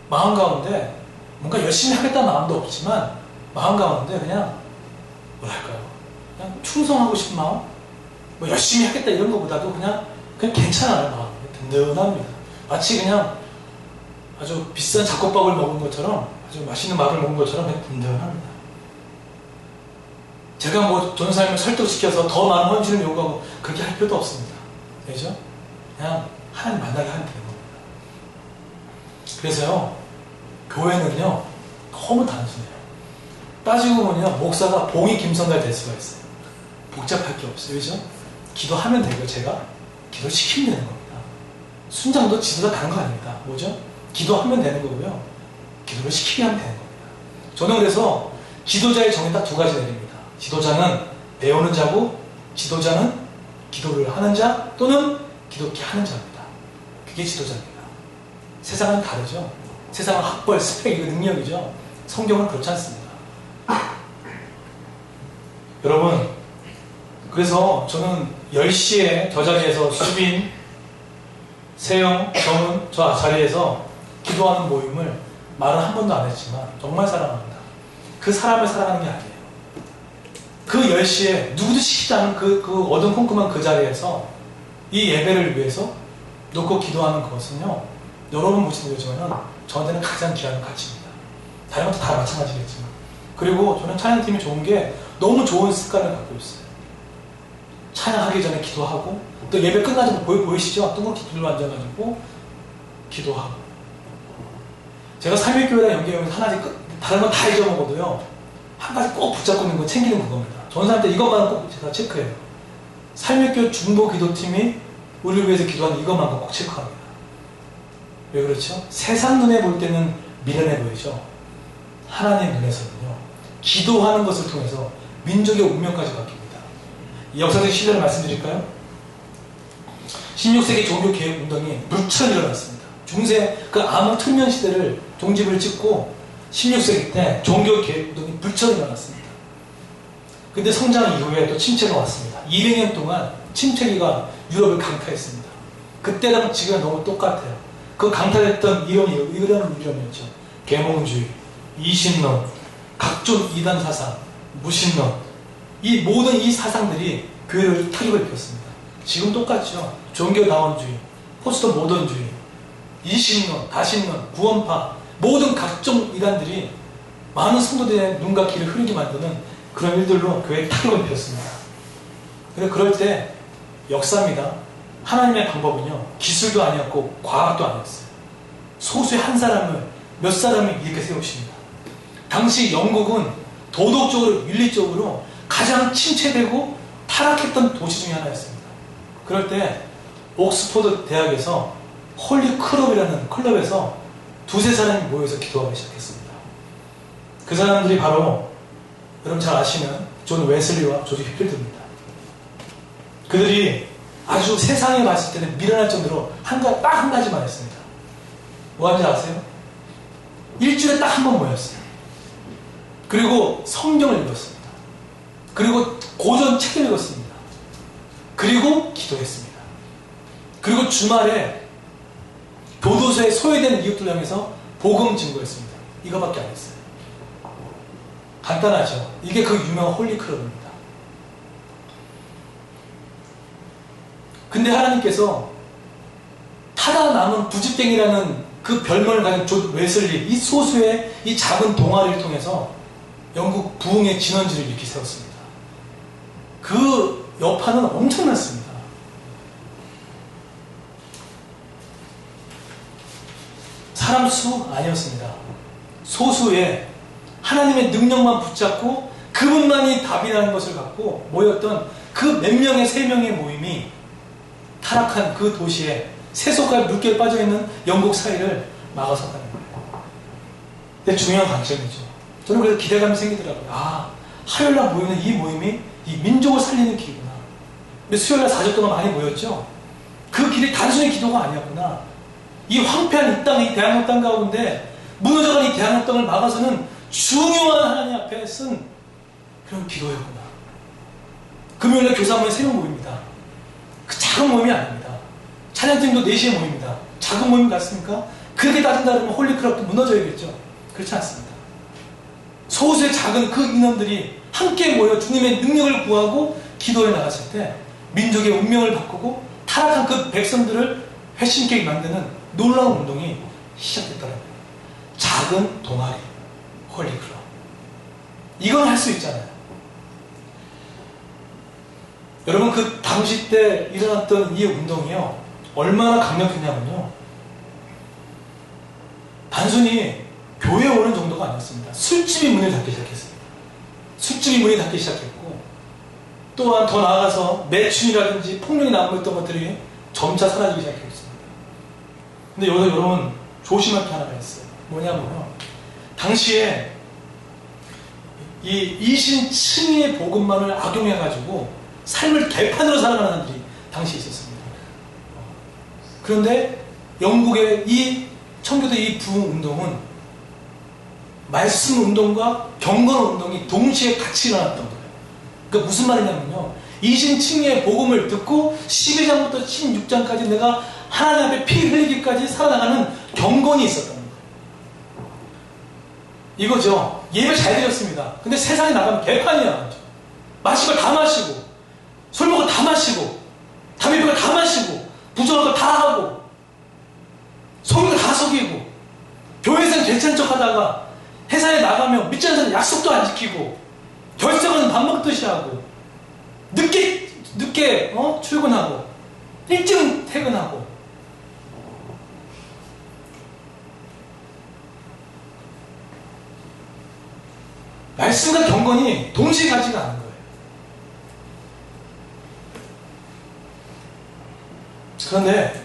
[SPEAKER 1] 마음 가운데 뭔가 열심히 하겠다는 마음도 없지만 마음 가운데 그냥 뭐랄까요, 그냥 충성하고 싶은 마음, 뭐 열심히 하겠다 이런 것보다도 그냥 괜찮아요. 마음이 든든합니다. 마치 그냥 아주 비싼 잡곡밥을 먹은 것처럼, 아주 맛있는 밥을 먹은 것처럼 그냥 든든합니다. 제가 뭐 전사님을 설득시켜서 더 많은 헌신을 요구하고 그렇게 할 필요도 없습니다. 그죠? 그냥 하나님 만나게 하면 되는 겁니다. 그래서요, 교회는요 너무 단순해요. 따지고 보면 목사가 봉이 김성달 될 수가 있어요. 복잡할 게 없어요. 그죠? 기도하면 되고요. 제가 기도 시키면 되는 겁니다. 순장도 지도자 다른 거 아닙니다. 뭐죠? 기도하면 되는 거고요, 기도를 시키게 하면 되는 겁니다. 저는 그래서 지도자의 정의 딱 두 가지 내립니다. 지도자는 배우는 자고, 지도자는 기도를 하는 자 또는 기독기 하는 자입니다. 그게 지도자입니다. 세상은 다르죠. 세상은 학벌, 스펙, 이거 능력이죠. 성경은 그렇지 않습니다. 여러분, 그래서 저는 10시에 저 자리에서 수빈, 세영, 정은 저 자리에서 기도하는 모임을 말은 한 번도 안 했지만 정말 사랑합니다. 그 사람을 사랑하는 게 아니에요. 그 10시에 누구도 시키지 않은 그 어둠컴컴한 그 자리에서 이 예배를 위해서 놓고 기도하는 것은요, 여러분 모르지만 저한테는 가장 귀한 가치입니다. 다른 것도 다 마찬가지겠지만. 그리고 저는 찬양팀이 좋은 게 너무 좋은 습관을 갖고 있어요. 찬양하기 전에 기도하고, 또 예배 끝나지 보이시죠? 뜬금없이 뒤로 앉아가지고 기도하고. 제가 삶의 교회랑 연계하면서 하나씩 다른 건 다 잊어먹어도요, 한 가지 꼭 붙잡고 있는 건 챙기는 그겁니다. 전사할 때 이것만 꼭 제가 체크해요. 삶의교 중보기도팀이 우리를 위해서 기도하는 이것만 꼭 체크합니다. 왜 그렇죠? 세상 눈에 볼 때는 미련해 보이죠. 하나님 눈에서는요, 기도하는 것을 통해서 민족의 운명까지 바뀝니다. 이 역사적 시대를 말씀드릴까요? 16세기 종교개혁운동이 물처럼 일어났습니다. 중세 그 암흑 투명 시대를 종집을 찍고 16세기 때 종교개혁운동이 물처럼 일어났습니다. 근데 성장 이후에 또 침체가 왔습니다. 200년 동안 침체기가 유럽을 강타했습니다. 그때랑 지금은 너무 똑같아요. 그 강타했던 이런 이름이었죠. 계몽주의, 이신론, 각종 이단 사상, 무신론, 이 모든 이 사상들이 교회를 타격을 입혔습니다. 지금 똑같죠. 종교다원주의, 포스트 모던주의, 이신론, 다신론, 구원파, 모든 각종 이단들이 많은 성도들의 눈과 귀를 흐리게 만드는 그런 일들로 교회에 타격을 입혔습니다. 그래서 그럴 때 역사입니다. 하나님의 방법은요, 기술도 아니었고 과학도 아니었어요. 소수의 한 사람을, 몇 사람을 이렇게 세우십니다. 당시 영국은 도덕적으로, 윤리적으로 가장 침체되고 타락했던 도시 중에 하나였습니다. 그럴 때 옥스퍼드 대학에서 홀리 클럽이라는 클럽에서 두세 사람이 모여서 기도하기 시작했습니다. 그 사람들이 바로 여러분 잘 아시는 존 웨슬리와 조지 휘필드입니다. 그들이 아주 세상에 봤을 때는 미련할 정도로 딱 한 가지만 했습니다. 뭐 하는지 아세요? 일주일에 딱 한 번 모였어요. 그리고 성경을 읽었습니다. 그리고 고전 책을 읽었습니다. 그리고 기도했습니다. 그리고 주말에 교도소에 소외된 이웃들 향해서 복음 증거했습니다. 이거밖에 안 했어요. 간단하죠. 이게 그 유명한 홀리클럽입니다. 근데 하나님께서 타다 남은 부집갱이라는 그 별명을 가진 존 웨슬리, 이 소수의 이 작은 동아리를 통해서 영국 부흥의 진원지를 일으키 세웠습니다. 그 여파는 엄청났습니다. 사람 수 아니었습니다. 소수의 하나님의 능력만 붙잡고 그분만이 답이라는 것을 갖고 모였던 그 몇 명의, 세 명의 모임이 타락한 그 도시에 세속과 물결 빠져있는 영국 사회를 막아섰다는 거예요. 근데 중요한 관점이죠. 저는 그래서 기대감이 생기더라고요. 아, 화요일날 모이는 이 모임이 이 민족을 살리는 길이구나. 근데 수요일날 4주 동안 많이 모였죠. 그 길이 단순히 기도가 아니었구나. 이 황폐한 이 땅, 이 대한민국 땅 가운데 무너져가는 이 대한민국 땅을 막아서는 중요한 하나님 앞에 쓴 그런 기도였구나. 금요일날 교사 모임 새로 모입니다. 그 작은 모임이 아닙니다. 찬양팀도 4시에 모입니다. 작은 모임 같습니까? 그렇게 따진다면 홀리클럽도 무너져야겠죠. 그렇지 않습니다. 소수의 작은 그 인원들이 함께 모여 주님의 능력을 구하고 기도해 나갔을 때 민족의 운명을 바꾸고 타락한 그 백성들을 회심케 만드는 놀라운 운동이 시작됐더라고요. 작은 동아리, 홀리클럽. 이건 할 수 있잖아요. 여러분, 그 당시 때 일어났던 이 운동이요, 얼마나 강력했냐면요, 단순히 교회에 오는 정도가 아니었습니다. 술집이 문을 닫기 시작했습니다. 술집이 문이 닫기 시작했고, 또한 더 나아가서 매춘이라든지 폭력이 남아있던 것들이 점차 사라지기 시작했습니다. 근데 여기서 여러분 조심할 게 하나가 있어요. 뭐냐면요, 당시에 이 이신칭의의 복음만을 악용해가지고 삶을 개판으로 살아가는 사람들이 당시에 있었습니다. 그런데 영국의 이 청교도 이 부흥운동은 말씀 운동과 경건 운동이 동시에 같이 일어났던 거예요. 그러니까 무슨 말이냐면요, 이신칭의의 복음을 듣고 12장부터 16장까지 내가 하나님 앞에 피 흘리기까지 살아나가는 경건이 있었던 거예요. 이거죠. 예배 잘 드렸습니다. 근데 세상에 나가면 개판이야. 마실 걸 다 마시고, 술 먹을 거 다 마시고, 담배 피울 거 다 마시고, 부정할 거 다 하고, 속이고 다 속이고, 교회에서는 괜찮은 척 하다가 회사에 나가면 믿지 않는 사람 약속도 안 지키고, 결석은 밥 먹듯이 하고, 늦게 출근하고, 일찍 퇴근하고. 말씀과 경건이 동시에 가지가 않은 거예요. 그런데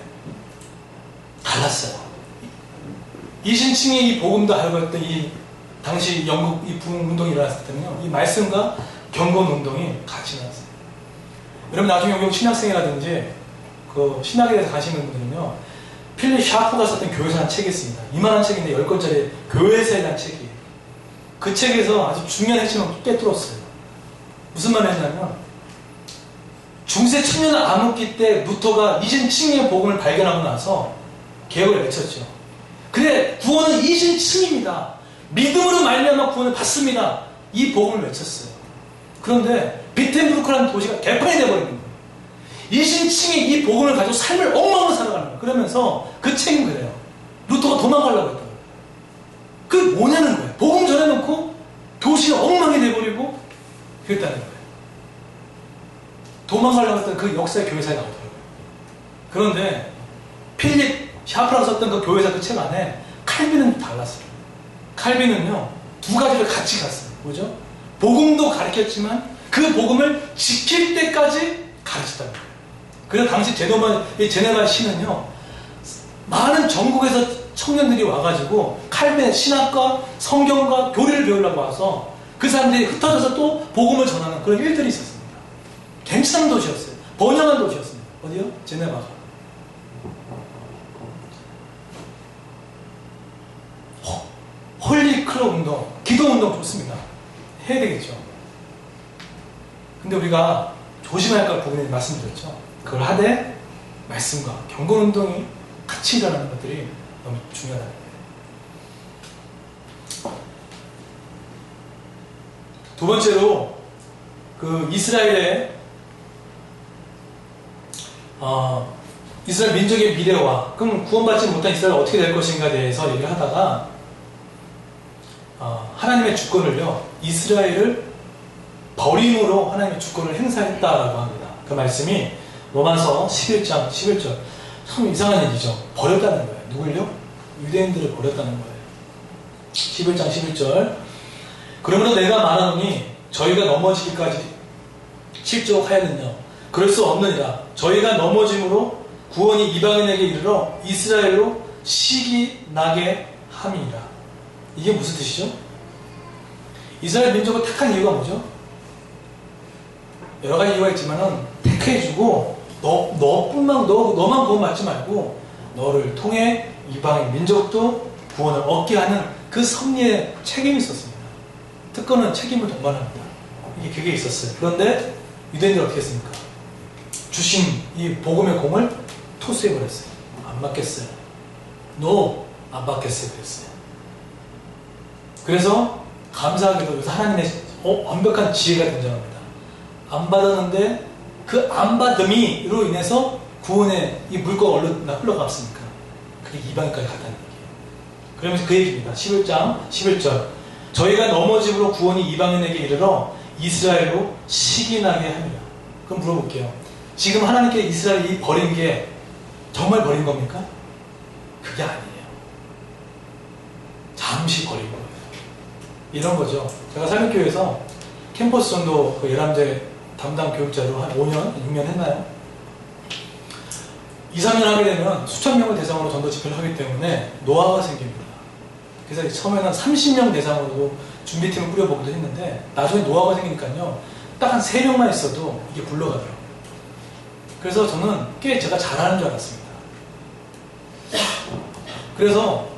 [SPEAKER 1] 달랐어요. 이신층이 이 복음도 알고 있던 이 당시 영국 이 부흥운동이 일어났을 때는요, 이 말씀과 경건운동이 같이 일어났어요. 여러분 나중에 영국 신학생이라든지 그 신학에 대해서 관심 있는 분들은요, 필립 샤프가 썼던 교회사라는 책이 있습니다. 이만한 책인데 10권짜리 교회사에 대한 책이에요. 그 책에서 아주 중요한 핵심을 꿰뚫었어요. 무슨 말을 했냐면, 중세 청년 암흑기 때 루터가 이신층의 복음을 발견하고 나서 개혁을 외쳤죠. 그래, 구원은 이신층입니다. 믿음으로 말미암아 구원을 받습니다. 이 복음을 외쳤어요. 그런데 비텐브루크라는 도시가 개판이 되어버린 거예요. 이신층이 이 복음을 가지고 삶을 엉망으로 살아가는 거예요. 그러면서 그 책은 그래요. 루터가 도망가려고 했다고. 그 뭐냐는 거예요. 복음 전해놓고 도시가 엉망이 돼버리고 그랬다는 거예요. 도망가려고 했던 그 역사의 교회사에 나오더라고요. 그런데 필립 샤프라가 썼던 그 교회사 그 책 안에 칼빈은 달랐어요. 칼빈은요, 두 가지를 같이 갔어요. 뭐죠? 복음도 가르쳤지만 그 복음을 지킬 때까지 가르쳤다는 거예요. 그래서 당시 제네바 시는요, 많은 전국에서 청년들이 와가지고 칼빈의 신학과 성경과 교리를 배우려고 와서 그 사람들이 흩어져서 또 복음을 전하는 그런 일들이 있었습니다. 괜찮은 도시였어요. 번영한 도시였습니다. 어디요? 제네바가. 홀리 클럽 운동, 기도 운동 좋습니다. 해야 되겠죠. 근데 우리가 조심할 걸 부분에 말씀드렸죠. 그걸 하되 말씀과 경건 운동이 같이 일어나는 것들이 너무 중요하다는 거예요. 두 번째로 그 이스라엘 민족의 미래와 그럼 구원받지 못한 이스라엘 어떻게 될 것인가에 대해서 얘기를 하다가 하나님의 주권을요, 이스라엘을 버림으로 하나님의 주권을 행사했다라고 합니다. 그 말씀이 로마서 11장 11절. 참 이상한 얘기죠. 버렸다는 거예요. 누굴요? 유대인들을 버렸다는 거예요. 11장 11절. 그러므로 내가 말하노니 저희가 넘어지기까지 실족하였느냐. 그럴 수 없느니라. 저희가 넘어짐으로 구원이 이방인에게 이르러 이스라엘로 시기 나게 함이니라. 이게 무슨 뜻이죠? 이스라엘 민족을 택한 이유가 뭐죠? 여러 가지 이유가 있지만은 택해주고 너만 구원받지 말고 너를 통해 이방인 민족도 구원을 얻게 하는 그 섭리의 책임이 있었습니다. 특권은 책임을 동반합니다. 그게 있었어요. 그런데 유대인들이 어떻게 했습니까? 주신 이 복음의 공을 토스해버렸어요. 안 받겠어요. 안 받겠어요. 그랬어요. 그래서 감사하게도 하나님의 완벽한 지혜가 등장합니다. 안 받았는데 그 안 받음이로 인해서 구원의 이 물꼬가 흘러갔으니까 그게 이방인까지 갔다는 얘기예요. 그러면서 그 얘기입니다. 11장 11절. 저희가 넘어짐으로 구원이 이방인에게 이르러 이스라엘로 시기나게 합니다. 그럼 물어볼게요. 지금 하나님께 이스라엘이 버린 게 정말 버린 겁니까? 그게 아니에요. 잠시 버린 거예요. 이런 거죠. 제가 사립교회에서 캠퍼스 전도 그 예람제 담당 교육자로 한 5년, 6년 했나요? 2, 3년 하게 되면 수천 명을 대상으로 전도 집회를 하기 때문에 노하우가 생깁니다. 그래서 처음에는 30명 대상으로도 준비팀을 꾸려보기도 했는데 나중에 노하우가 생기니까요, 딱 한 3명만 있어도 이게 굴러가더라고요. 그래서 저는 꽤 제가 잘하는 줄 알았습니다. 그래서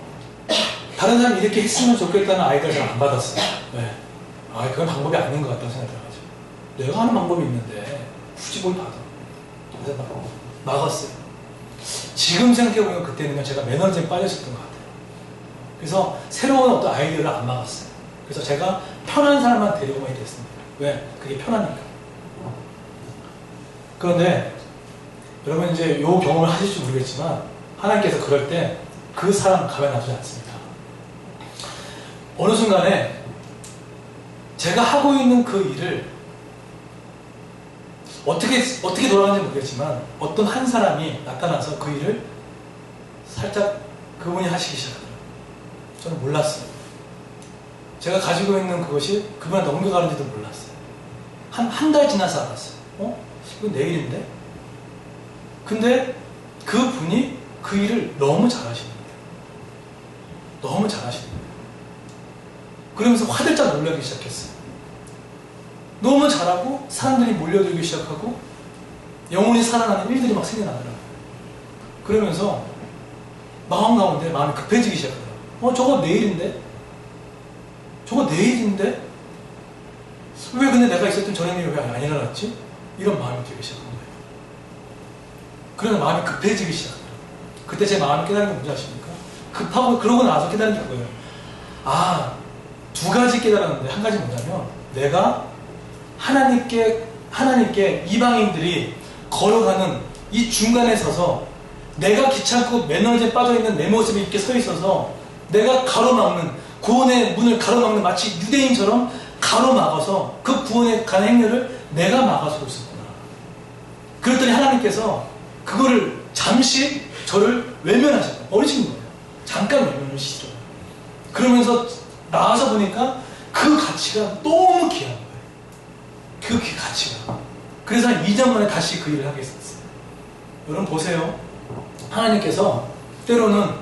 [SPEAKER 1] 다른 사람이 이렇게 했으면 좋겠다는 아이디어를 잘 안 받았어요. 네. 그건 방법이 아닌 것 같다고 생각해가지고. 내가 하는 방법이 있는데 굳이 뭘 받아. 그래서 막았어요. 지금 생각해보면 그때는 제가 매너리즘에 빠졌었던 것 같아요. 그래서 새로운 어떤 아이디어를 안 막았어요. 그래서 제가 편한 사람만 데려오게 됐습니다. 왜? 그게 편하니까. 그런데 여러분 이제 요 경험을 하실지 모르겠지만 하나님께서 그럴 때 그 사람 가만히 놔두지 않습니다. 어느 순간에 제가 하고 있는 그 일을 어떻게 돌아가는지 모르겠지만 어떤 한 사람이 나타나서 그 일을 살짝 그분이 하시기 시작하더라고요. 저는 몰랐어요. 제가 가지고 있는 그것이 그분한테 넘겨가는지도 몰랐어요. 한 달 지나서 알았어요. 이거 내일인데? 근데 그분이 그 일을 너무 잘하시는 거예요. 너무 잘하시는 거예요. 그러면서 화들짝 놀라기 시작했어요. 너무 잘하고 사람들이 몰려들기 시작하고 영혼이 살아나는 일들이 막 생겨나더라고요. 그러면서 마음 가운데 마음이 급해지기 시작하더라고요. 저거 내일인데? 저거 내일인데? 왜 근데 내가 있었던 저녁 일이 왜 안 일어났지? 이런 마음이 들기 시작한 거예요. 그러면 마음이 급해지기 시작하더라고요. 그때 제 마음이 깨달은 게 뭔지 아십니까? 급하고 그러고 나서 깨달은 게 거예요. 두 가지 깨달았는데 한 가지 뭐냐면 내가 하나님께 이방인들이 걸어가는 이 중간에 서서 내가 귀찮고 매너에 빠져있는 내 모습이 이렇게 서 있어서 내가 가로막는 구원의 문을 가로막는 마치 유대인처럼 가로막아서 그 구원에 가는 행렬을 내가 막아서고 있었구나. 그랬더니 하나님께서 그거를 잠시 저를 외면하셨어요. 버리신 거예요. 잠깐 외면하시죠. 그러면서 나와서 보니까 그 가치가 너무 귀한 거예요. 그 가치가. 그래서 한 2년 만에 다시 그 일을 하게 됐어요. 여러분 보세요. 하나님께서 때로는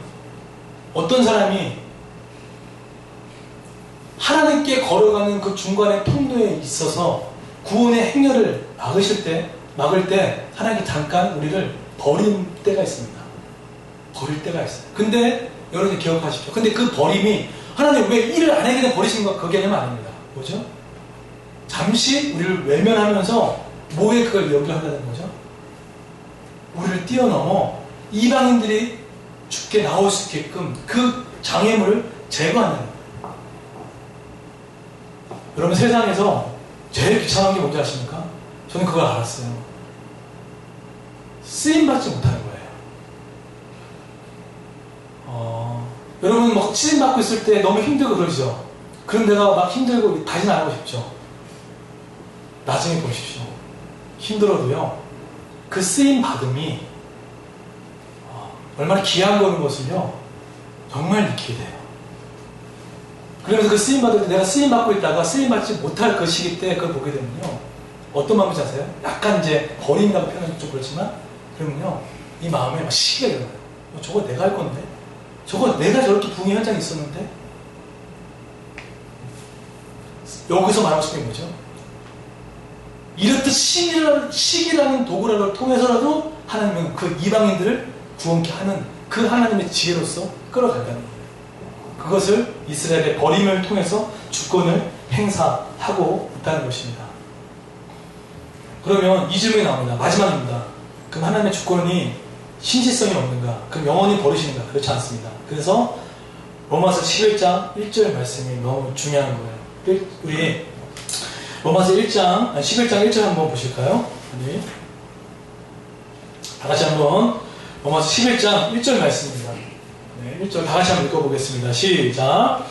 [SPEAKER 1] 어떤 사람이 하나님께 걸어가는 그 중간의 통로에 있어서 구원의 행렬을 막을 때 하나님이 잠깐 우리를 버릴 때가 있습니다. 버릴 때가 있어요. 근데 여러분 기억하십시오. 근데 그 버림이 하나님 왜 일을 안 하게 버리시는 거 그 개념은 아닙니다. 뭐죠? 잠시 우리를 외면하면서 뭐에 그걸 연결한다는 거죠? 우리를 뛰어넘어 이방인들이 죽게 나올 수 있게끔 그 장애물을 제거한다는 거예요. 여러분 세상에서 제일 귀찮은 게 뭔지 아십니까? 저는 그걸 알았어요. 쓰임받지 못하는 거예요. 여러분 막 쓰임받고 있을 때 너무 힘들고 그러죠? 그럼 내가 막 힘들고 다시는 안 하고 싶죠? 나중에 보십시오. 힘들어도요, 그 쓰임받음이 얼마나 귀한 거는 것을요, 정말 느끼게 돼요. 그러면서 그 쓰임받을 때 내가 쓰임받고 있다가 쓰임받지 못할 그 시기 때 그걸 보게 되면요, 어떤 마음인지 아세요? 약간 이제 버린다고 표현하기 좀 그렇지만, 그러면요, 이 마음에 막 시기가 일어나요. 저거 내가 할 건데? 저거 내가 저렇게 부흥의 현장에 있었는데? 여기서 말하고 싶은 게 뭐죠? 이렇듯 시기라는 도구를 통해서라도 하나님은 그 이방인들을 구원케 하는 그 하나님의 지혜로서 끌어간다는 거예요. 그것을 이스라엘의 버림을 통해서 주권을 행사하고 있다는 것입니다. 그러면 이 질문이 나옵니다. 마지막입니다. 그럼 하나님의 주권이 신실성이 없는가? 그럼 영원히 버리시는가? 그렇지 않습니다. 그래서 로마서 11장 1절 말씀이 너무 중요한 거예요. 우리 로마서 11장 1절 한번 보실까요? 네. 다 같이 한번 로마서 11장 1절 말씀입니다. 네, 1절 다 같이 한번 읽어보겠습니다. 시작.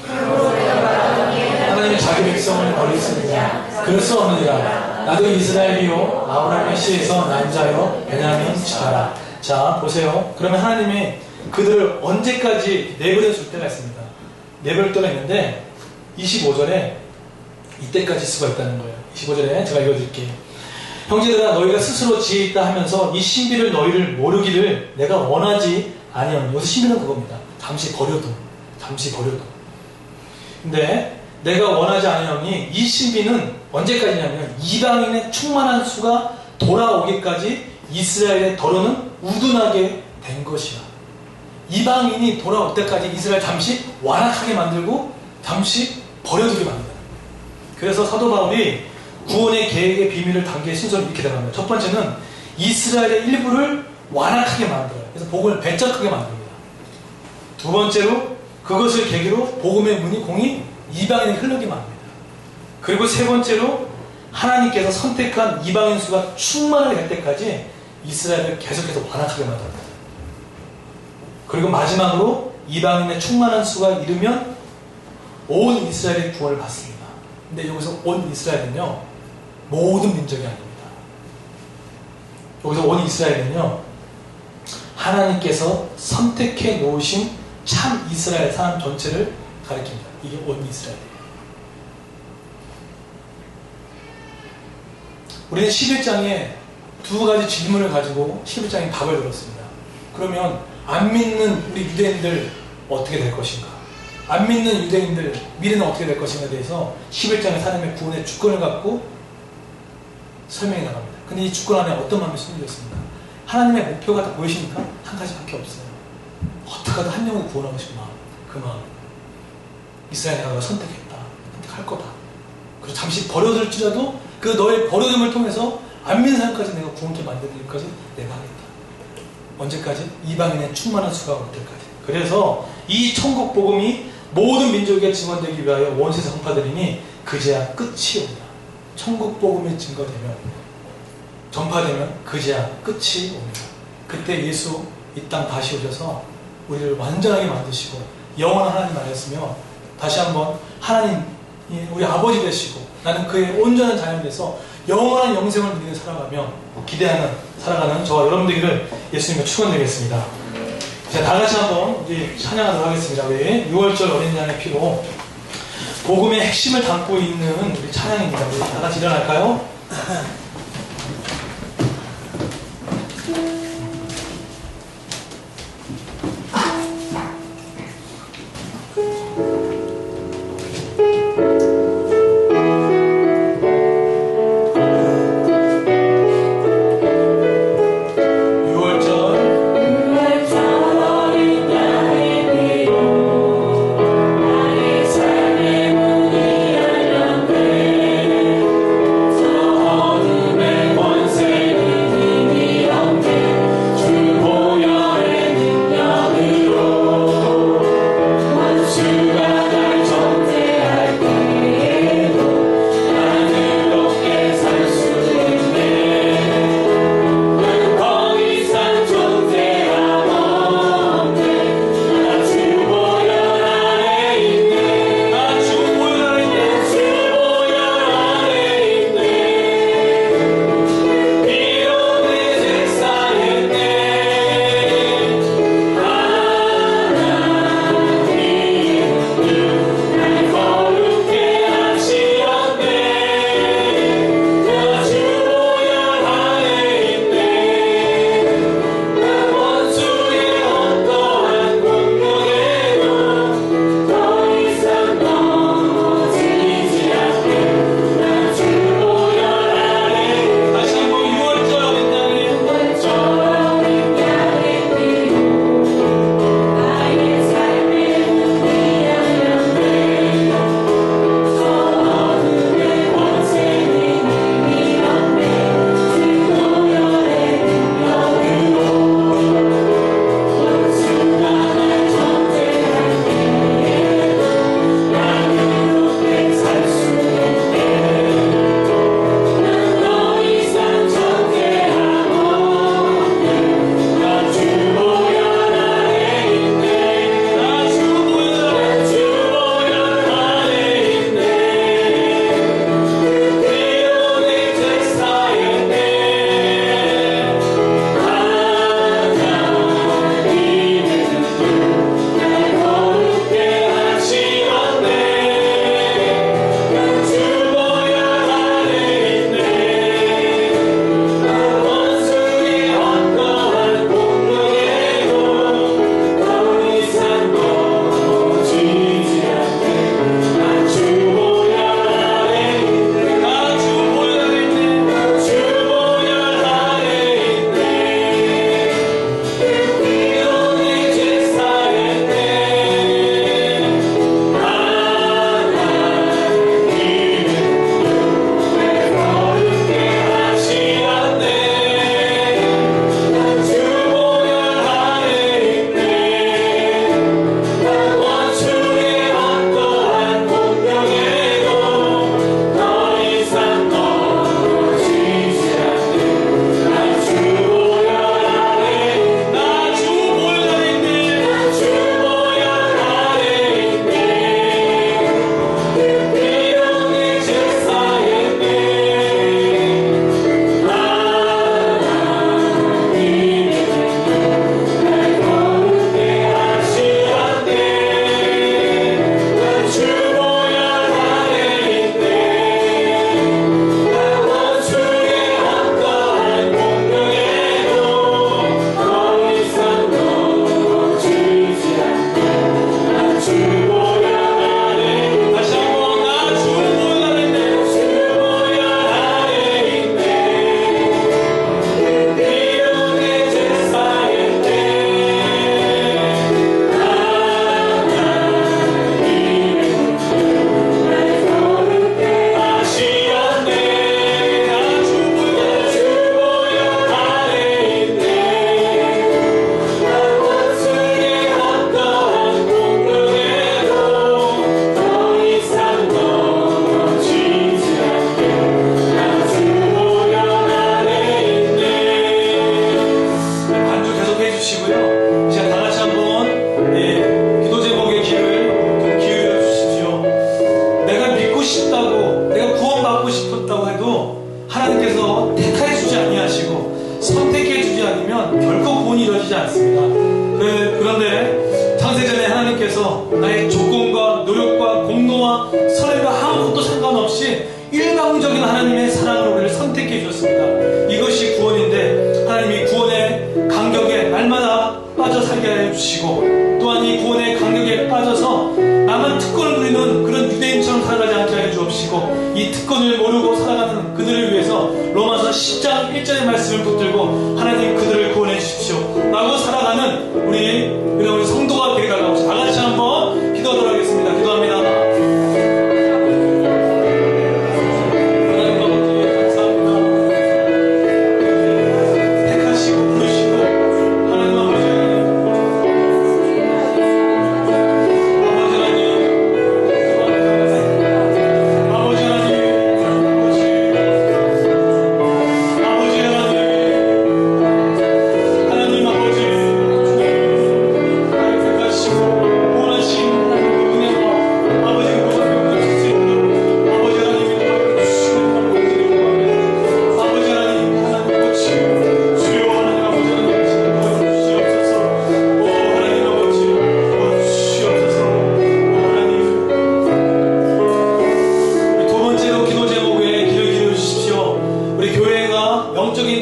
[SPEAKER 1] 하나님이 자기 백성을 버리셨느냐? 그럴 수 없느니라. 나도 이스라엘이요 아브라함의 씨에서 난 자요 베냐민 자라. 자 보세요. 그러면 하나님이 그들을 언제까지 내버려 줄 때가 있습니다. 내버릴 때가 있는데 25절에 이때까지 수가 있다는 거예요. 25절에 제가 읽어드릴게요. 형제들아 너희가 스스로 지혜 있다 하면서 이 신비를 너희를 모르기를 내가 원하지 아니하노니. 여기서 신비는 그겁니다. 잠시 버려도. 근데 내가 원하지 아니하노니 이 신비는 언제까지냐면 이방인의 충만한 수가 돌아오기까지 이스라엘의 더러는 우둔하게 된 것이야. 이방인이 돌아올 때까지 이스라엘 잠시 완악하게 만들고 잠시 버려두게 만든다. 그래서 사도 바울이 구원의 계획의 비밀을 단계의 순서를 이렇게 나갑니다. 첫 번째는 이스라엘의 일부를 완악하게 만들어요. 그래서 복음을 배척하게 만듭니다. 두 번째로 그것을 계기로 복음의 문이 공이 이방인에 흐르게 만듭니다. 그리고 세 번째로 하나님께서 선택한 이방인 수가 충만하게 될 때까지 이스라엘을 계속해서 완악하게 만듭니다. 그리고 마지막으로 이방인의 충만한 수가 이르면 온 이스라엘의 구원을 받습니다. 근데 여기서 온 이스라엘은요, 모든 민족이 아닙니다. 여기서 온 이스라엘은요, 하나님께서 선택해 놓으신 참 이스라엘 사람 전체를 가리킵니다. 이게 온 이스라엘이에요. 우리는 11장에 두 가지 질문을 가지고 11장에 답을 들었습니다. 그러면 안 믿는 우리 유대인들 어떻게 될 것인가? 안 믿는 유대인들 미래는 어떻게 될 것인가에 대해서 11장의 하나님의 구원의 주권을 갖고 설명해 나갑니다. 근데 이 주권 안에 어떤 마음이 숨겨져 있습니까? 하나님의 목표가 다 보이십니까? 한 가지밖에 없어요. 어떻게 하든 한 영을 구원하고 싶은 마음, 그 마음. 이스라엘 나라가 선택했다. 선택할 거다. 그리고 잠시 버려질지라도 그 너의 버려짐을 통해서 안 믿는 사람까지 내가 구원케 만드는 일까지 내가 하겠다. 언제까지? 이방인의 충만한 수가 올 때까지. 그래서 이 천국 복음이 모든 민족에게 증언되기 위하여 원세에서 전파되리니 그제야 끝이 옵니다. 천국 복음이 증거되면, 전파되면 그제야 끝이 옵니다. 그때 예수 이 땅 다시 오셔서 우리를 완전하게 만드시고 영원한 하나님 안에서며 다시 한번 하나님 우리 아버지 되시고 나는 그의 온전한 자녀 돼서 영원한 영생을 누리며 살아가며 기대하는 살아가는 저와 여러분 되기를 예수님과 축원드리겠습니다. 자, 다 같이 한번 우리 찬양하도록 하겠습니다. 우리 6월절 어린 양의 피로 복음의 핵심을 담고 있는 우리 찬양입니다. 우리 다 같이 일어날까요?
[SPEAKER 2] 어둠의 권세는 힘이 없네
[SPEAKER 1] 빠지지 않습니다. 그런데 창세전에 하나님께서 나의 조건과 노력과 공로와 선행과 아무것도 상관없이 일방적인 하나님의 사랑으로 우리를 선택해 주셨습니다. 이것이 구원인데 하나님이 구원의 간격에 날마다 빠져 살게 해주시고 또한 이 구원의 간격에 빠져서 나만 특권을 누리는 그런 유대인처럼 살아가지 않게 해 주옵시고 이 특권을 모르고 살아가는 그들을 위해서 로마서 10장 1절의 말씀을 붙들고 하나님 그들을 구원해 주십시오 라고 살아가는 우리 성도가 되게 달라고 다 같이 한번 기도하도록 하겠습니다. 기도합니다.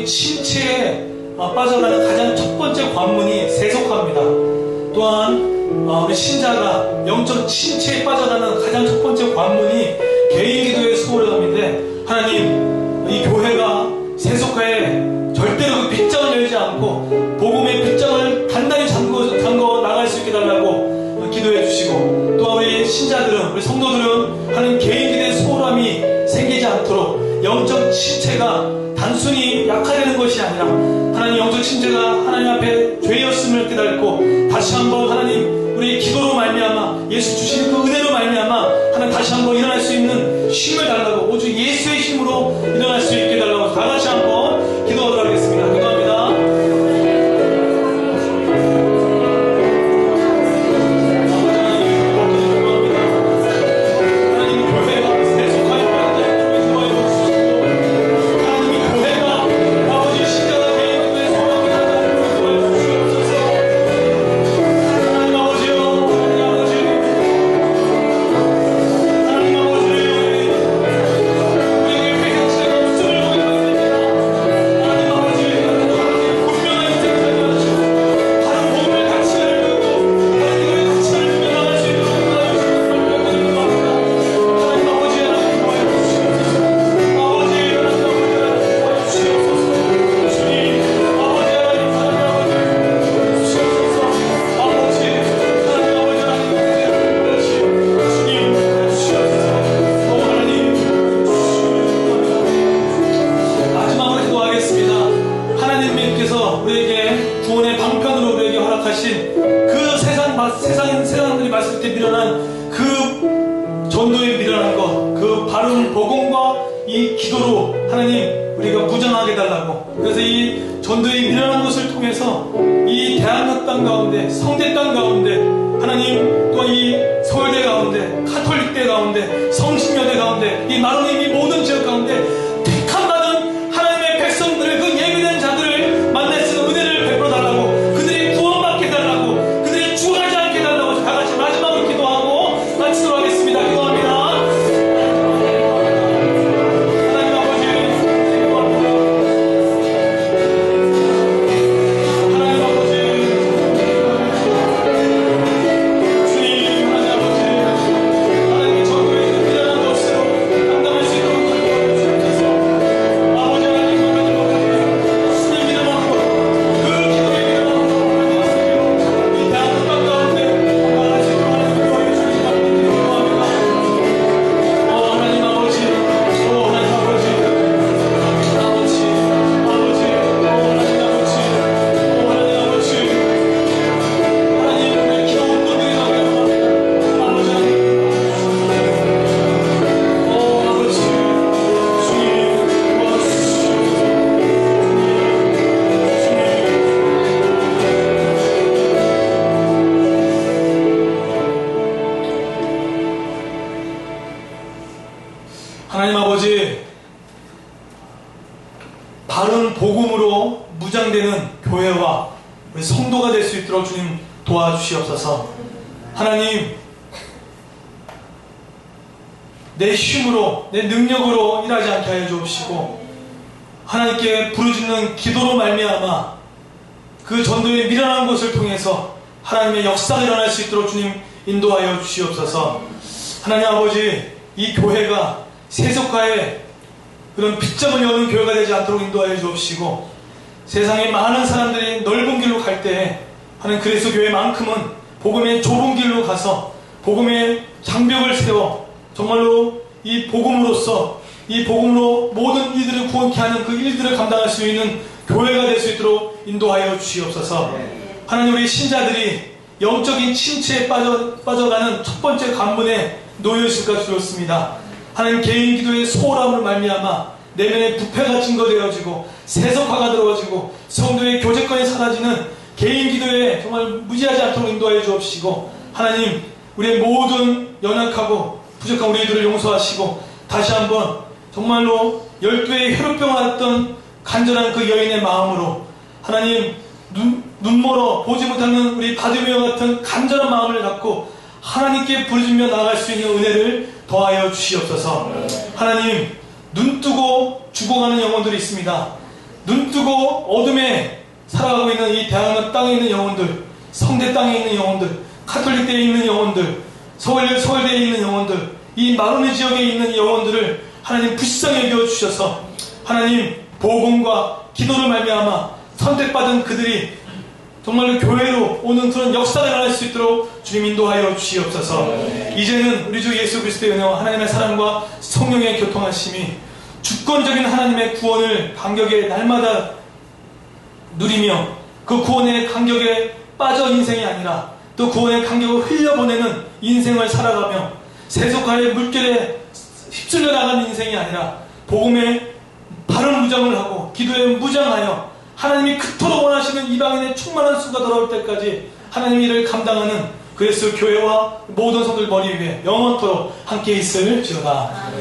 [SPEAKER 1] 침체에 빠져가는 가장 첫 번째 관문이 세속화입니다. 또한 우리 신자가 영적 침체에 빠져가는 가장 첫 번째 관문이 개인기도의 소홀함인데 하나님 이 교회가 세속화에 절대로 그 빗장을 열지 않고 복음의 빗장을 단단히 잠궈 나갈 수 있게 달라고 기도해 주시고 또 우리 신자들은 우리 성도들은 하나님 개인기도의 소홀함이 생기지 않도록 영적 침체가 단순히 약화되는 것이 아니라 하나님 영적 침체가 하나님 앞에 죄였음을 깨닫고 다시 한번 하나님 우리 기도로 말미암아 예수 주시는 그 은혜로 말미암아 하나님 다시 한번 일어날 수 있는 힘을 달라고 오직 예수의 힘으로 일어날 수 있게 달라고 다 같이 한번 기도하도록 하겠습니다. 기도합니다. 세상들이 봤을 때 밀어난 그 전도에 밀어난 것, 그 바른 복음과 이 기도로 하나님 우리가 무장하게 달라고. 그래서 이 전도에 밀어난 것을 통해서 이 대한민국 땅 가운데, 성대 땅 가운데, 하나님 또 이 서울대 가운데, 카톨릭대 가운데, 성신여대 가운데, 이 마로님 이 모든 지역 가운데 택함받은 하나님의 백성들을 그 예비된 자들을 만날 수 있는 은혜를 베풀어 달라고, 그들이 구원받게 해달라고, 그들이 죽어가지 않게 해달라고 다 같이 마지막으로 기도하고 마치도록 하겠습니다. 기도합니다. 하나님 아버지, 하나님 아버지, 주님, 하나님 아버지, 하나님의 전도에 있는 미련한 것으로 감당할 수 있도록 도와주옵소서. 아버지 하나님, 하나님 아버지, 주님 이름으로 그 기도에 미련한 것으로 이 대한민국 땅 가운데 나갈 수 있도록 하나님 도와주시기 바랍니다. 하나님 아버지, 하나님 아버지, 아버지, 아버지, 하나님 아버지, 하나님 아버지, 하나님의 기도 온도들이 나옵니다. 아버지, 아버지, 주님 도와주시옵소서. 하나님 아버지, 바른 복음으로 무장되는 교회와 우리 성도가 될 수 있도록 주님 도와주시옵소서. 하나님, 내 힘으로, 내 능력으로 일하지 않게 하여 주옵시고, 하나님께 부르짖는 기도로 말미암아 그 전도의 미련한 것을 통해서 하나님의 역사가 일어날 수 있도록 주님 인도하여 주시옵소서. 하나님 아버지, 이 교회가 세속화의 그런 빗장을 여는 교회가 되지 않도록 인도하여 주옵시고, 세상에 많은 사람들이 넓은 길로 갈 때에 하나님 그리스도 교회만큼은 복음의 좁은 길로 가서 복음의 장벽을 세워 정말로 이 복음으로서, 이 복음으로 모든 이들을 구원케 하는 그 일들을 감당할 수 있는 교회가 될 수 있도록 인도하여 주시옵소서. 하나님, 우리 신자들이 영적인 침체에 빠져가는 첫 번째 관문에 놓여 있을까 두렵습니다. 하나님, 개인 기도의 소홀함으로 말미암아 내면의 부패가 증거되어지고 세속화가 들어가지고 성도의 교제권이 사라지는 개인 기도에 정말 무지하지 않도록 인도하여 주옵시고, 하나님, 우리의 모든 연약하고 부족한 우리들을 용서하시고 다시 한번 정말로 12의 혈루병을 앓았던 간절한 그 여인의 마음으로 하나님, 눈멀어 보지 못하는 우리 바디메어 같은 간절한 마음을 갖고 하나님께 부르짖며 나아갈 수 있는 은혜를 더하여 주시옵소서. 하나님, 눈뜨고 죽어가는 영혼들이 있습니다. 눈뜨고 어둠에 살아가고 있는 이 대한민국 땅에 있는 영혼들, 성대 땅에 있는 영혼들, 카톨릭대에 있는 영혼들, 서울대에 있는 영혼들, 이 마로니 지역에 있는 영혼들을 하나님 불쌍히 여겨 주셔서 하나님, 복음과 기도를 말미암아 선택받은 그들이 정말로 교회로 오는 그런 역사가 일어날 수 있도록 주님 인도하여 주시옵소서. 이제는 우리 주 예수 그리스도의 은혜와 하나님의 사랑과 성령의 교통하심이 주권적인 하나님의 구원을 간격에 날마다 누리며 그 구원의 간격에 빠져 인생이 아니라 또 구원의 간격을 흘려보내는 인생을 살아가며 세속화의 물결에 휩쓸려 나가는 인생이 아니라 복음의 바른 무장을 하고 기도에 무장하여 하나님이 그토록 원하시는 이방인의 충만한 수가 돌아올 때까지 하나님의 일을 감당하는 그리스도 교회와 모든 성도들 머리 위에 영원토록 함께 있을지어다.